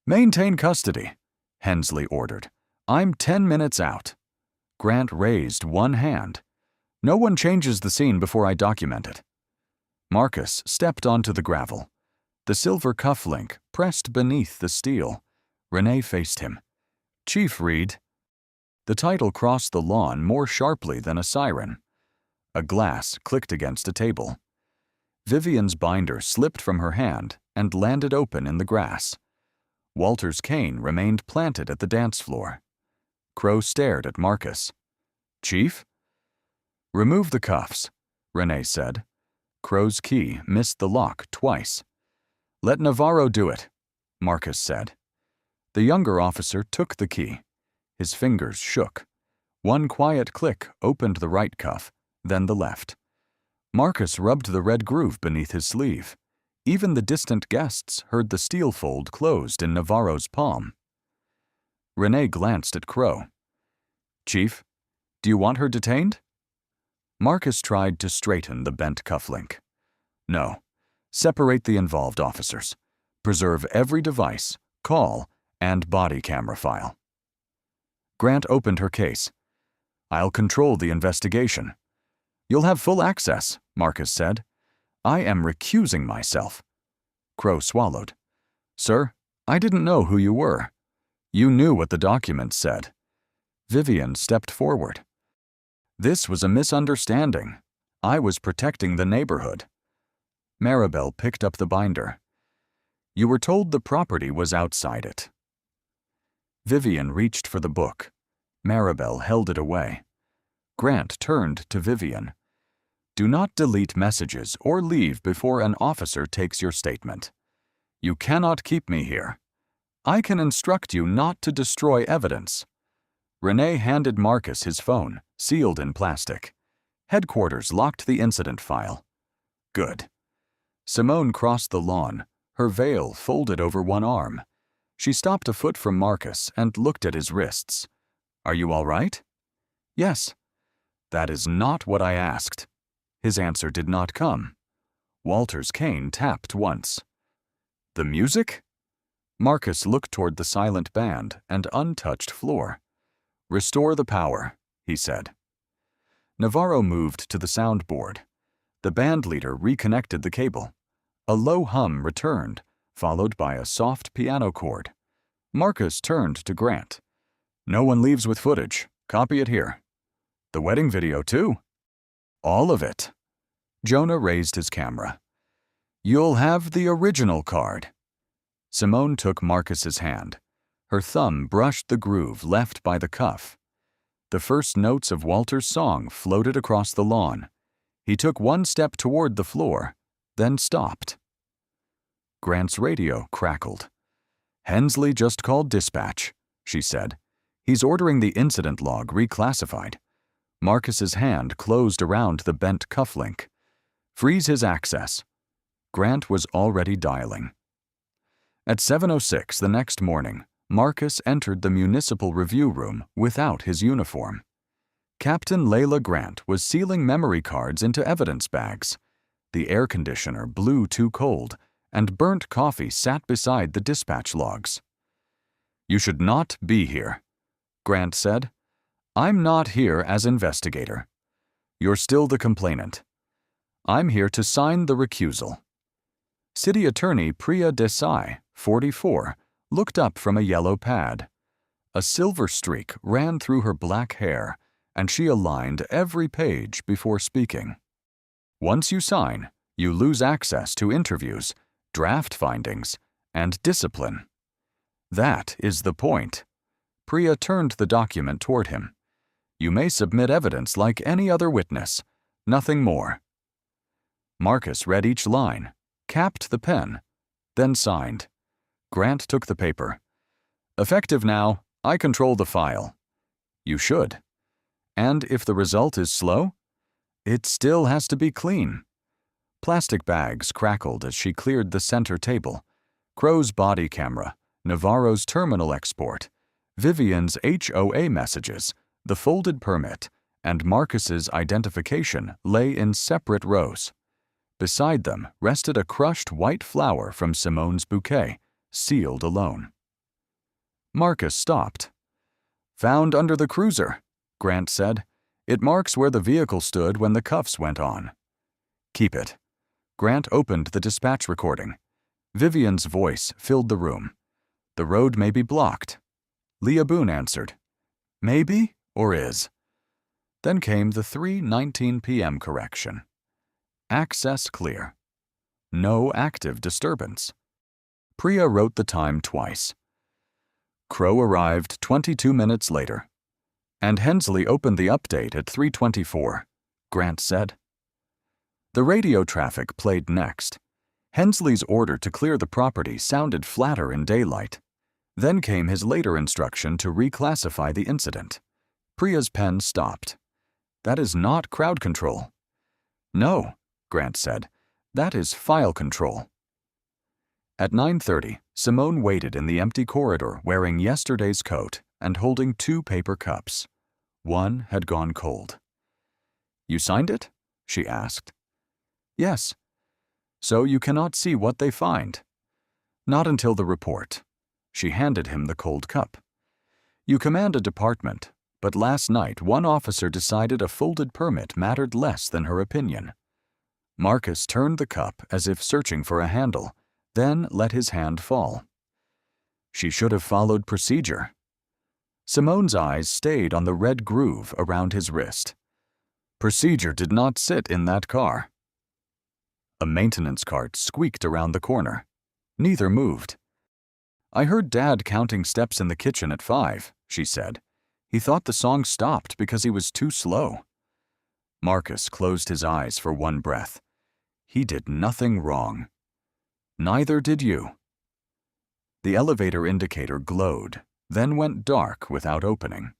Speaker 8: Maintain custody, Hensley ordered. I'm 10 minutes out. Grant raised one hand. No one changes the scene before I document it. Marcus stepped onto the gravel. The silver cufflink pressed beneath the steel. Renee faced him. Chief Reed. The title crossed the lawn more sharply than a siren. A glass clicked against a table. Vivian's binder slipped from her hand and landed open in the grass. Walter's cane remained planted at the dance floor. Crow stared at Marcus. Chief? Remove the cuffs, Renee said. Crow's key missed the lock twice. Let Navarro do it, Marcus said. The younger officer took the key. His fingers shook. One quiet click opened the right cuff, then the left. Marcus rubbed the red groove beneath his sleeve. Even the distant guests heard the steel fold closed in Navarro's palm. Renee glanced at Crow. Chief, do you want her detained? Marcus tried to straighten the bent cufflink. No. Separate the involved officers. Preserve every device, call, and body camera file. Grant opened her case. I'll control the investigation. You'll have full access, Marcus said. I am recusing myself. Crow swallowed. Sir, I didn't know who you were. You knew what the documents said. Vivian stepped forward. This was a misunderstanding. I was protecting the neighborhood. Maribel picked up the binder. You were told the property was outside it. Vivian reached for the book. Maribel held it away. Grant turned to Vivian. Do not delete messages or leave before an officer takes your statement. You cannot keep me here. I can instruct you not to destroy evidence. Renee handed Marcus his phone, sealed in plastic. Headquarters locked the incident file. Good. Simone crossed the lawn, her veil folded over one arm. She stopped a foot from Marcus and looked at his wrists. Are you all right? Yes. That is not what I asked. His answer did not come. Walter's cane tapped once. The music? Marcus looked toward the silent band and untouched floor. Restore the power, he said. Navarro moved to the soundboard. The band leader reconnected the cable. A low hum returned, followed by a soft piano chord. Marcus turned to Grant. No one leaves with footage. Copy it here. The wedding video, too? All of it. Jonah raised his camera. You'll have the original card. Simone took Marcus's hand. Her thumb brushed the groove left by the cuff. The first notes of Walter's song floated across the lawn. He took one step toward the floor, then stopped. Grant's radio crackled. Hensley just called dispatch, she said. He's ordering the incident log reclassified. Marcus's hand closed around the bent cufflink. Freeze his access. Grant was already dialing. At 7:06 the next morning, Marcus entered the municipal review room without his uniform. Captain Layla Grant was sealing memory cards into evidence bags. The air conditioner blew too cold, and burnt coffee sat beside the dispatch logs. You should not be here, Grant said. I'm not here as investigator. You're still the complainant. I'm here to sign the recusal. City Attorney Priya Desai, 44, looked up from a yellow pad. A silver streak ran through her black hair, and she aligned every page before speaking. Once you sign, you lose access to interviews, draft findings, and discipline. That is the point. Priya turned the document toward him. You may submit evidence like any other witness, nothing more. Marcus read each line, capped the pen, then signed. Grant took the paper. Effective now, I control the file. You should. And if the result is slow, it still has to be clean. Plastic bags crackled as she cleared the center table. Crow's body camera, Navarro's terminal export, Vivian's HOA messages, The folded permit and Marcus's identification lay in separate rows. Beside them rested a crushed white flower from Simone's bouquet, sealed alone. Marcus stopped. "Found under the cruiser," Grant said. "It marks where the vehicle stood when the cuffs went on." "Keep it." Grant opened the dispatch recording. Vivian's voice filled the room. "The road may be blocked." Leah Boone answered. "Maybe or is?" Then came the 3:19 p.m. correction. Access clear. No active disturbance. Priya wrote the time twice. Crow arrived 22 minutes later, and Hensley opened the update at 3:24, Grant said. The radio traffic played next. Hensley's order to clear the property sounded flatter in daylight. Then came his later instruction to reclassify the incident. Priya's pen stopped. "That is not crowd control." "No," Grant said. "That is file control." At 9:30, Simone waited in the empty corridor wearing yesterday's coat and holding 2 paper cups. One had gone cold. "You signed it?" she asked. "Yes." "So you cannot see what they find?" "Not until the report." She handed him the cold cup. "You command a department, but last night one officer decided a folded permit mattered less than her opinion." Marcus turned the cup as if searching for a handle, then let his hand fall. "She should have followed procedure." Simone's eyes stayed on the red groove around his wrist. "Procedure did not sit in that car." A maintenance cart squeaked around the corner. Neither moved. "I heard Dad counting steps in the kitchen at 5, she said. "He thought the song stopped because he was too slow." Marcus closed his eyes for one breath. He did nothing wrong. "Neither did you." The elevator indicator glowed, then went dark without opening.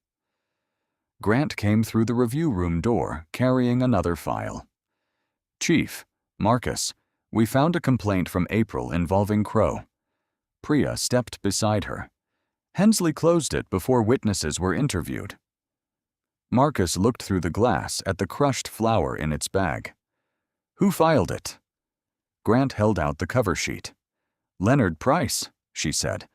Speaker 8: Grant came through the review room door, carrying another file. "Chief, Marcus, we found a complaint from April involving Crow." Priya stepped beside her. Hensley closed it before witnesses were interviewed. Marcus looked through the glass at the crushed flower in its bag. "Who filed it?" Grant held out the cover sheet. "Leonard Price," she said,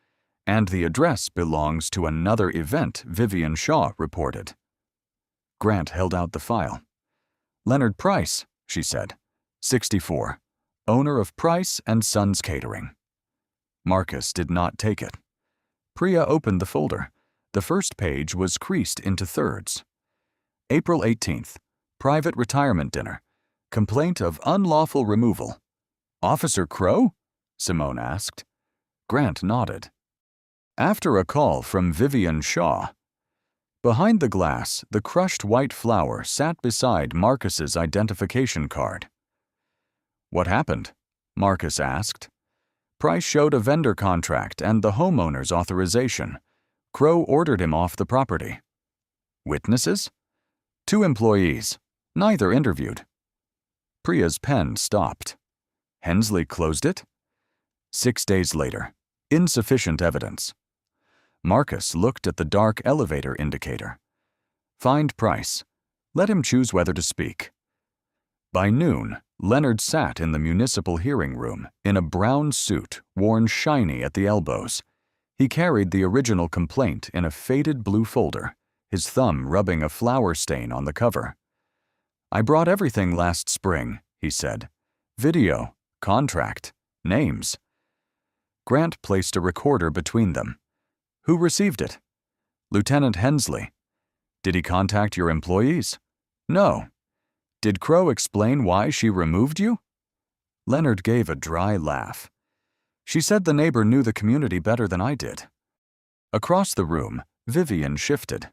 Speaker 8: "and the address belongs to another event Vivian Shaw reported." Grant held out the file. "Leonard Price," she said, 64, owner of Price and Sons Catering. Marcus did not take it. Priya opened the folder. The first page was creased into thirds. April 18th, private retirement dinner. Complaint of unlawful removal. "Officer Crow?" Simone asked. Grant nodded. After a call from Vivian Shaw. Behind the glass, the crushed white flower sat beside Marcus's identification card. "What happened?" Marcus asked. Price showed a vendor contract and the homeowner's authorization. Crow ordered him off the property. "Witnesses?" "2 employees. Neither interviewed." Priya's pen stopped. Hensley closed it. 6 days later. Insufficient evidence. Marcus looked at the dark elevator indicator. "Find Price. Let him choose whether to speak." By noon, Leonard sat in the municipal hearing room in a brown suit worn shiny at the elbows. He carried the original complaint in a faded blue folder, his thumb rubbing a flower stain on the cover. "I brought everything last spring," he said. "Video, contract, names." Grant placed a recorder between them. "Who received it?" "Lieutenant Hensley." "Did he contact your employees?" "No." "Did Crow explain why she removed you?" Leonard gave a dry laugh. "She said the neighbor knew the community better than I did." Across the room, Vivian shifted.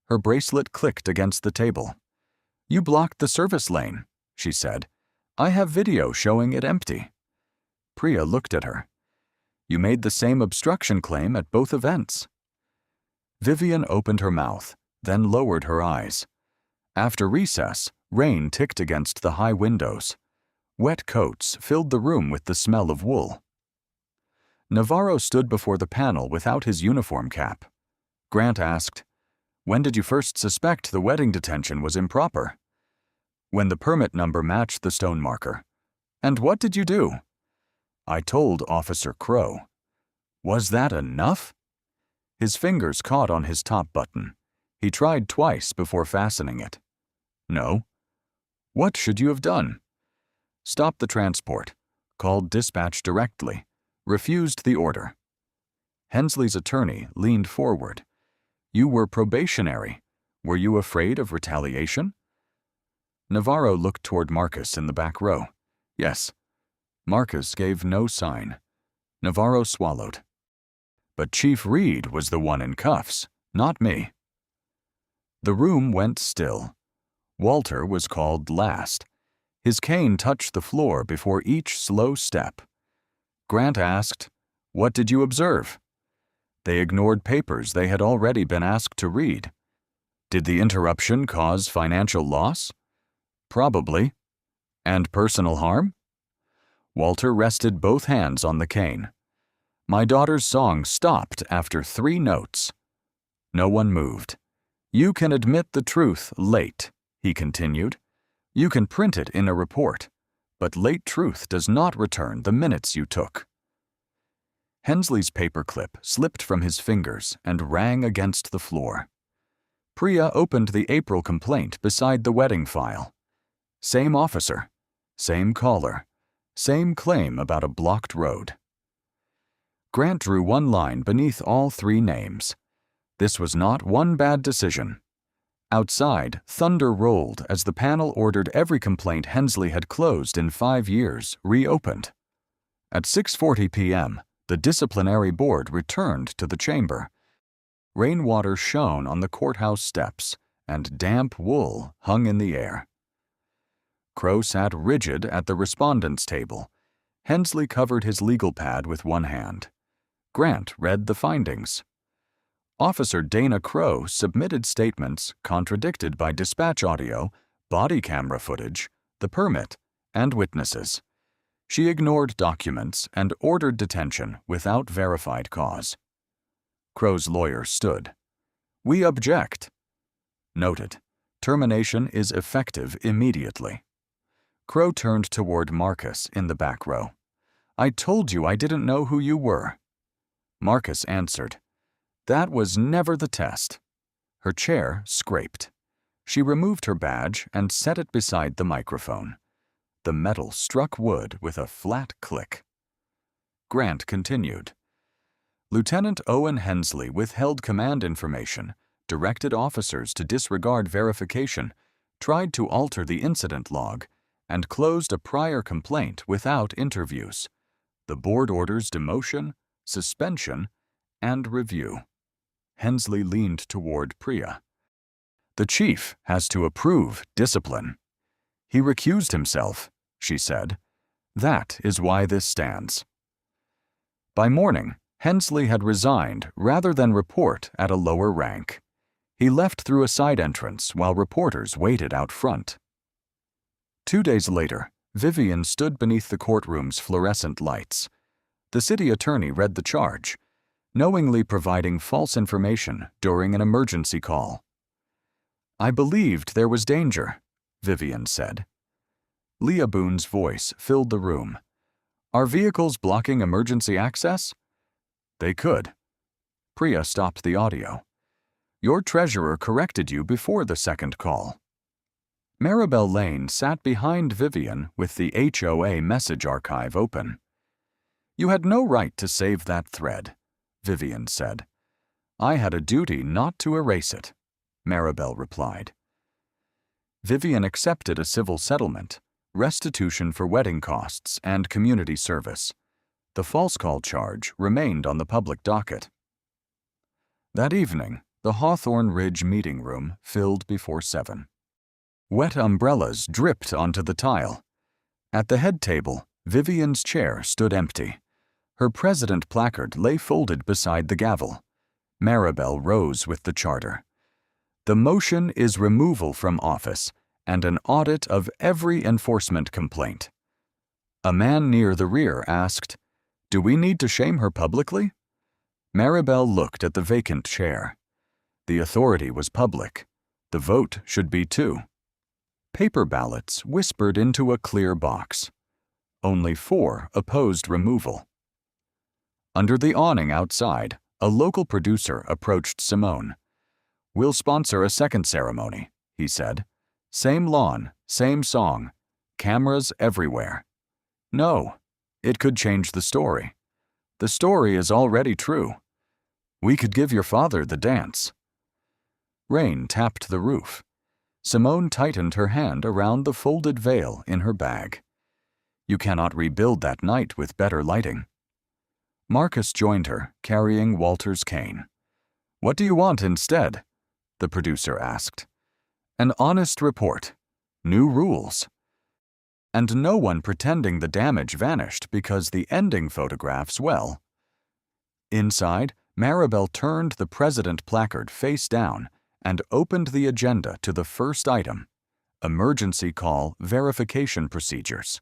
Speaker 8: Her bracelet clicked against the table. "You blocked the service lane," she said. "I have video showing it empty." Priya looked at her. "You made the same obstruction claim at both events." Vivian opened her mouth, then lowered her eyes. After recess, rain ticked against the high windows. Wet coats filled the room with the smell of wool. Navarro stood before the panel without his uniform cap. Grant asked, When did you first suspect the wedding detention was improper? When the permit number matched the stone marker. And what did you do? I told Officer Crow. Was that enough? His fingers caught on his top button. He tried twice before fastening it. No. What should you have done? Stopped the transport, called dispatch directly, refused the order. Hensley's attorney leaned forward. You were probationary. Were you afraid of retaliation? Navarro looked toward Marcus in the back row. Yes. Marcus gave no sign. Navarro swallowed. But Chief Reed was the one in cuffs, not me. The room went still. Walter was called last. His cane touched the floor before each slow step. Grant asked, "What did you observe?" They ignored papers they had already been asked to read. Did the interruption cause financial loss? Probably. And personal harm? Walter rested both hands on the cane. My daughter's song stopped after 3 notes. No one moved. You can admit the truth late, he continued. You can print it in a report, but late truth does not return the minutes you took. Hensley's paperclip slipped from his fingers and rang against the floor. Priya opened the April complaint beside the wedding file. Same officer, same caller, same claim about a blocked road. Grant drew one line beneath all 3 names. This was not one bad decision. Outside, thunder rolled as the panel ordered every complaint Hensley had closed in 5 years reopened. At 6:40 p.m., the disciplinary board returned to the chamber. Rainwater shone on the courthouse steps, and damp wool hung in the air. Crow sat rigid at the respondents' table. Hensley covered his legal pad with one hand. Grant read the findings. Officer Dana Crow submitted statements contradicted by dispatch audio, body camera footage, the permit, and witnesses. She ignored documents and ordered detention without verified cause. Crow's lawyer stood. We object. Noted. Termination is effective immediately. Crow turned toward Marcus in the back row. I told you I didn't know who you were. Marcus answered. That was never the test. Her chair scraped. She removed her badge and set it beside the microphone. The metal struck wood with a flat click. Grant continued. Lieutenant Owen Hensley withheld command information, directed officers to disregard verification, tried to alter the incident log, and closed a prior complaint without interviews. The board orders demotion, suspension, and review. Hensley leaned toward Priya. The chief has to approve discipline. He recused himself, she said. That is why this stands. By morning, Hensley had resigned rather than report at a lower rank. He left through a side entrance while reporters waited out front. 2 days later, Vivian stood beneath the courtroom's fluorescent lights. The city attorney read the charge, knowingly providing false information during an emergency call. I believed there was danger, Vivian said. Leah Boone's voice filled the room. Are vehicles blocking emergency access? They could. Priya stopped the audio. Your treasurer corrected you before the second call. Maribel Lane sat behind Vivian with the HOA message archive open. You had no right to save that thread, Vivian said. I had a duty not to erase it, Maribel replied. Vivian accepted a civil settlement, restitution for wedding costs, and community service. The false call charge remained on the public docket. That evening, the Hawthorne Ridge meeting room filled before 7. Wet umbrellas dripped onto the tile. At the head table, Vivian's chair stood empty. Her president placard lay folded beside the gavel. Maribel rose with the charter. The motion is removal from office and an audit of every enforcement complaint. A man near the rear asked, Do we need to shame her publicly? Maribel looked at the vacant chair. The authority was public. The vote should be too. Paper ballots whispered into a clear box. Only 4 opposed removal. Under the awning outside, a local producer approached Simone. "We'll sponsor a second ceremony," he said. "Same lawn, same song, cameras everywhere." "No, it could change the story. The story is already true. We could give your father the dance." Rain tapped the roof. Simone tightened her hand around the folded veil in her bag. You cannot rebuild that night with better lighting. Marcus joined her, carrying Walter's cane. "What do you want instead?" the producer asked. "An honest report. New rules." And no one pretending the damage vanished because the ending photographs, well. Inside, Maribel turned the president placard face down and opened the agenda to the first item, emergency call verification procedures.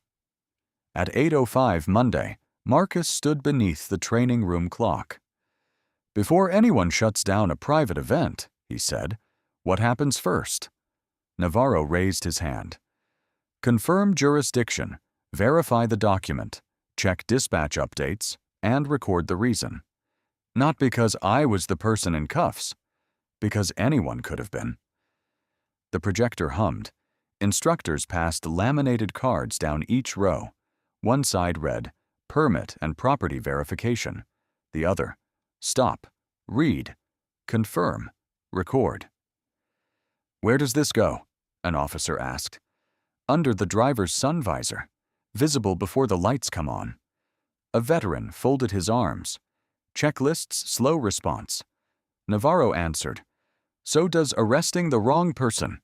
Speaker 8: At 8:05 Monday, Marcus stood beneath the training room clock. "Before anyone shuts down a private event," he said, "what happens first?" Navarro raised his hand. "Confirm jurisdiction, verify the document, check dispatch updates, and record the reason. Not because I was the person in cuffs, because anyone could have been." The projector hummed. Instructors passed laminated cards down each row. One side read, "Permit and property verification." The other, "Stop, read, confirm, record." "Where does this go?" an officer asked. "Under the driver's sun visor, visible before the lights come on." A veteran folded his arms. "Checklists, slow response." Navarro answered, "So does arresting the wrong person."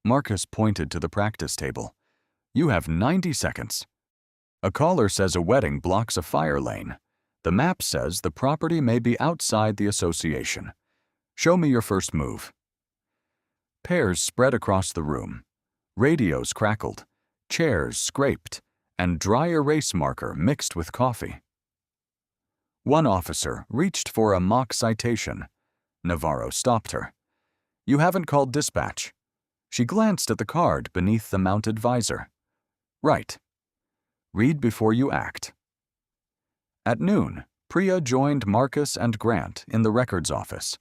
Speaker 8: Marcus pointed to the practice table. "You have 90 seconds. A caller says a wedding blocks a fire lane. The map says the property may be outside the association. Show me your first move." Pairs spread across the room. Radios crackled, chairs scraped, and dry erase marker mixed with coffee. One officer reached for a mock citation. Navarro stopped her. "You haven't called dispatch." She glanced at the card beneath the mounted visor. "Right. Read before you act." At noon, Priya joined Marcus and Grant in the records office.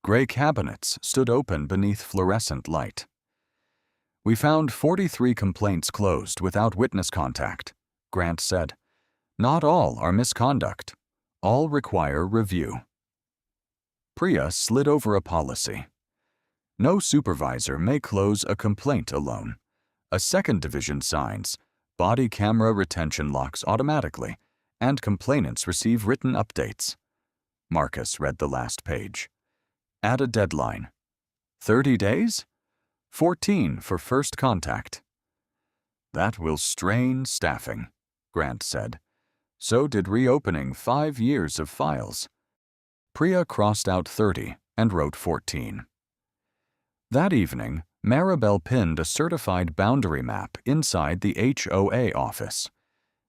Speaker 8: Gray cabinets stood open beneath fluorescent light. "We found 43 complaints closed without witness contact," Grant said. "Not all are misconduct. All require review." Priya slid over a policy. No supervisor may close a complaint alone. A second division signs, body camera retention locks automatically, and complainants receive written updates. Marcus read the last page. Add a deadline. 30 days? 14 for first contact. "That will strain staffing," Grant said. So did reopening 5 years of files. Priya crossed out 30 and wrote 14. That evening, Maribel pinned a certified boundary map inside the HOA office.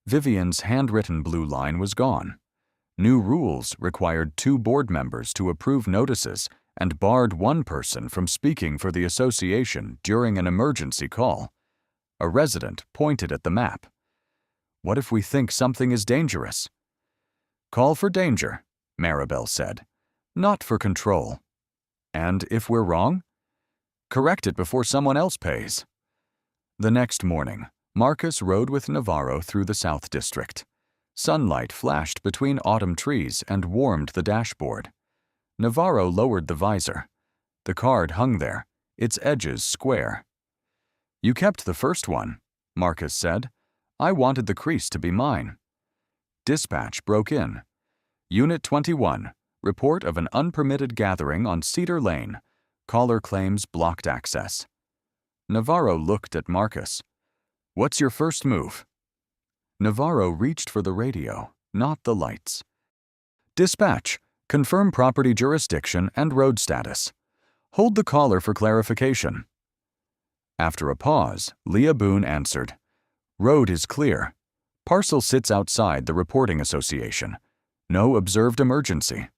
Speaker 8: Vivian's handwritten blue line was gone. New rules required 2 board members to approve notices and barred one person from speaking for the association during an emergency call. A resident pointed at the map. "What if we think something is dangerous?" "Call for danger," Maribel said. "Not for control." "And if we're wrong?" "Correct it before someone else pays." The next morning, Marcus rode with Navarro through the South District. Sunlight flashed between autumn trees and warmed the dashboard. Navarro lowered the visor. The card hung there, its edges square. "You kept the first one," Marcus said. "I wanted the crease to be mine." Dispatch broke in. "Unit 21, report of an unpermitted gathering on Cedar Lane. Caller claims blocked access." Navarro looked at Marcus. "What's your first move?" Navarro reached for the radio, not the lights. "Dispatch, confirm property jurisdiction and road status. Hold the caller for clarification." After a pause, Leah Boone answered. "Road is clear. Parcel sits outside the reporting association. No observed emergency."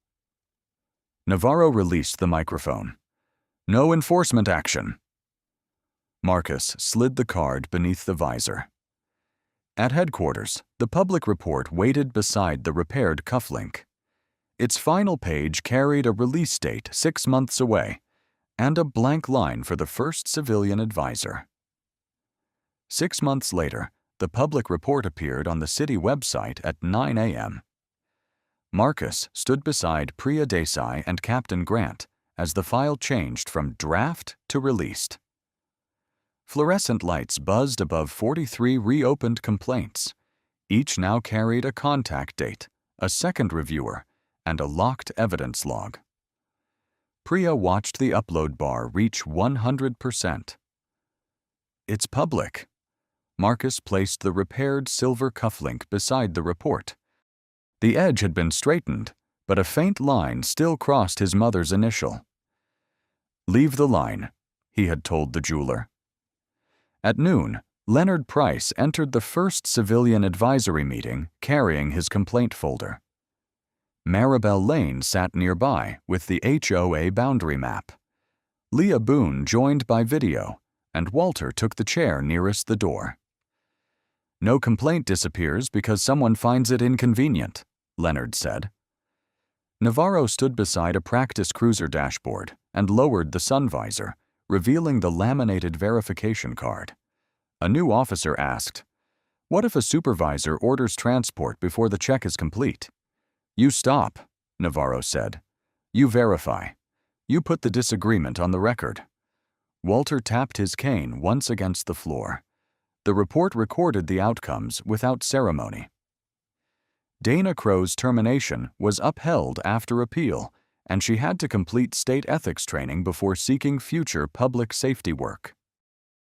Speaker 8: Navarro released the microphone. No enforcement action. Marcus slid the card beneath the visor. At headquarters, the public report waited beside the repaired cufflink. Its final page carried a release date 6 months away and a blank line for the first civilian advisor. 6 months later, the public report appeared on the city website at 9 a.m. Marcus stood beside Priya Desai and Captain Grant as the file changed from draft to released. Fluorescent lights buzzed above 43 reopened complaints. Each now carried a contact date, a second reviewer, and a locked evidence log. Priya watched the upload bar reach 100%. It's public. Marcus placed the repaired silver cufflink beside the report. The edge had been straightened, but a faint line still crossed his mother's initial. Leave the line, he had told the jeweler. At noon, Leonard Price entered the first civilian advisory meeting carrying his complaint folder. Maribel Lane sat nearby with the HOA boundary map. Leah Boone joined by video, and Walter took the chair nearest the door. No complaint disappears because someone finds it inconvenient, Leonard said. Navarro stood beside a practice cruiser dashboard and lowered the sun visor, revealing the laminated verification card. A new officer asked, "What if a supervisor orders transport before the check is complete?" "You stop," Navarro said. "You verify. You put the disagreement on the record." Walter tapped his cane once against the floor. The report recorded the outcomes without ceremony. Dana Crow's termination was upheld after appeal, and she had to complete state ethics training before seeking future public safety work.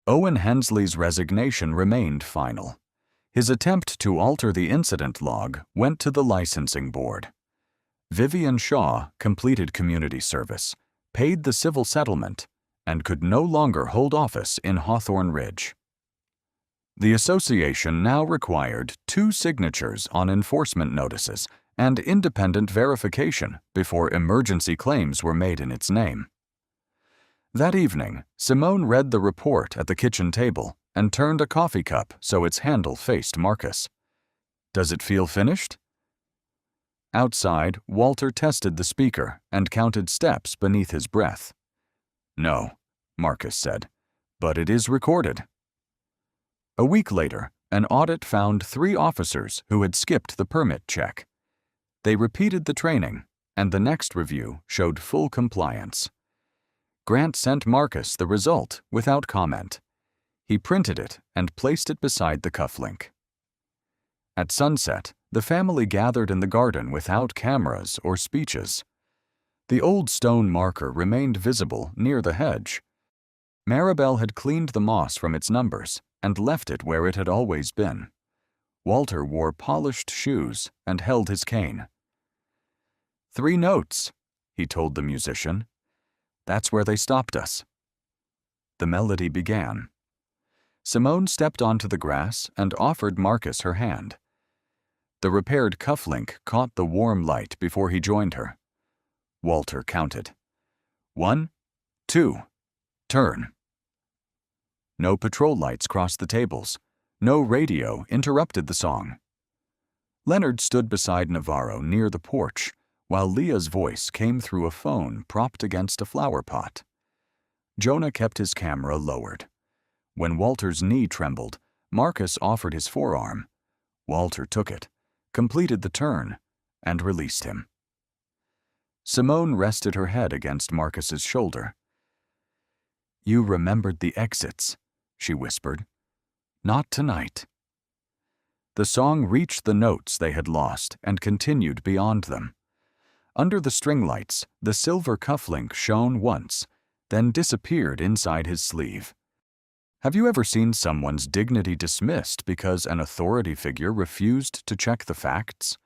Speaker 8: Owen Hensley's resignation remained final. His attempt to alter the incident log went to the licensing board. Vivian Shaw completed community service, paid the civil settlement, and could no longer hold office in Hawthorne Ridge. The association now required 2 signatures on enforcement notices and independent verification before emergency claims were made in its name. That evening, Simone read the report at the kitchen table and turned a coffee cup so its handle faced Marcus. "Does it feel finished?" Outside, Walter tested the speaker and counted steps beneath his breath. "No," Marcus said, "but it is recorded." A week later, an audit found 3 officers who had skipped the permit check. They repeated the training, and the next review showed full compliance. Grant sent Marcus the result without comment. He printed it and placed it beside the cufflink. At sunset, the family gathered in the garden without cameras or speeches. The old stone marker remained visible near the hedge. Maribel had cleaned the moss from its numbers and left it where it had always been. Walter wore polished shoes and held his cane. 3 notes, he told the musician. That's where they stopped us. The melody began. Simone stepped onto the grass and offered Marcus her hand. The repaired cufflink caught the warm light before he joined her. Walter counted. 1, 2, turn. No patrol lights crossed the tables. No radio interrupted the song. Leonard stood beside Navarro near the porch, while Leah's voice came through a phone propped against a flower pot. Jonah kept his camera lowered. When Walter's knee trembled, Marcus offered his forearm. Walter took it, completed the turn, and released him. Simone rested her head against Marcus's shoulder. "You remembered the exits," she whispered. "Not tonight." The song reached the notes they had lost and continued beyond them. Under the string lights, the silver cufflink shone once, then disappeared inside his sleeve. Have you ever seen someone's dignity dismissed because an authority figure refused to check the facts?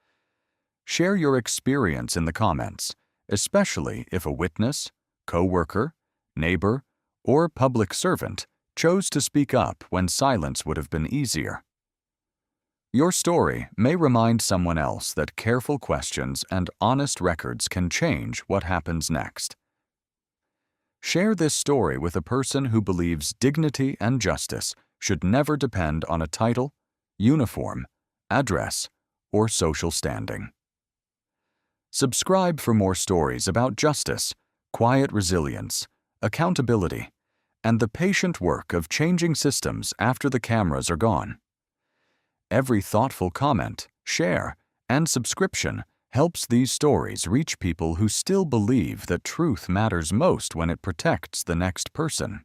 Speaker 8: Share your experience in the comments, especially if a witness, co-worker, neighbor, or public servant chose to speak up when silence would have been easier. Your story may remind someone else that careful questions and honest records can change what happens next. Share this story with a person who believes dignity and justice should never depend on a title, uniform, address, or social standing. Subscribe for more stories about justice, quiet resilience, accountability, and the patient work of changing systems after the cameras are gone. Every thoughtful comment, share, and subscription helps these stories reach people who still believe that truth matters most when it protects the next person.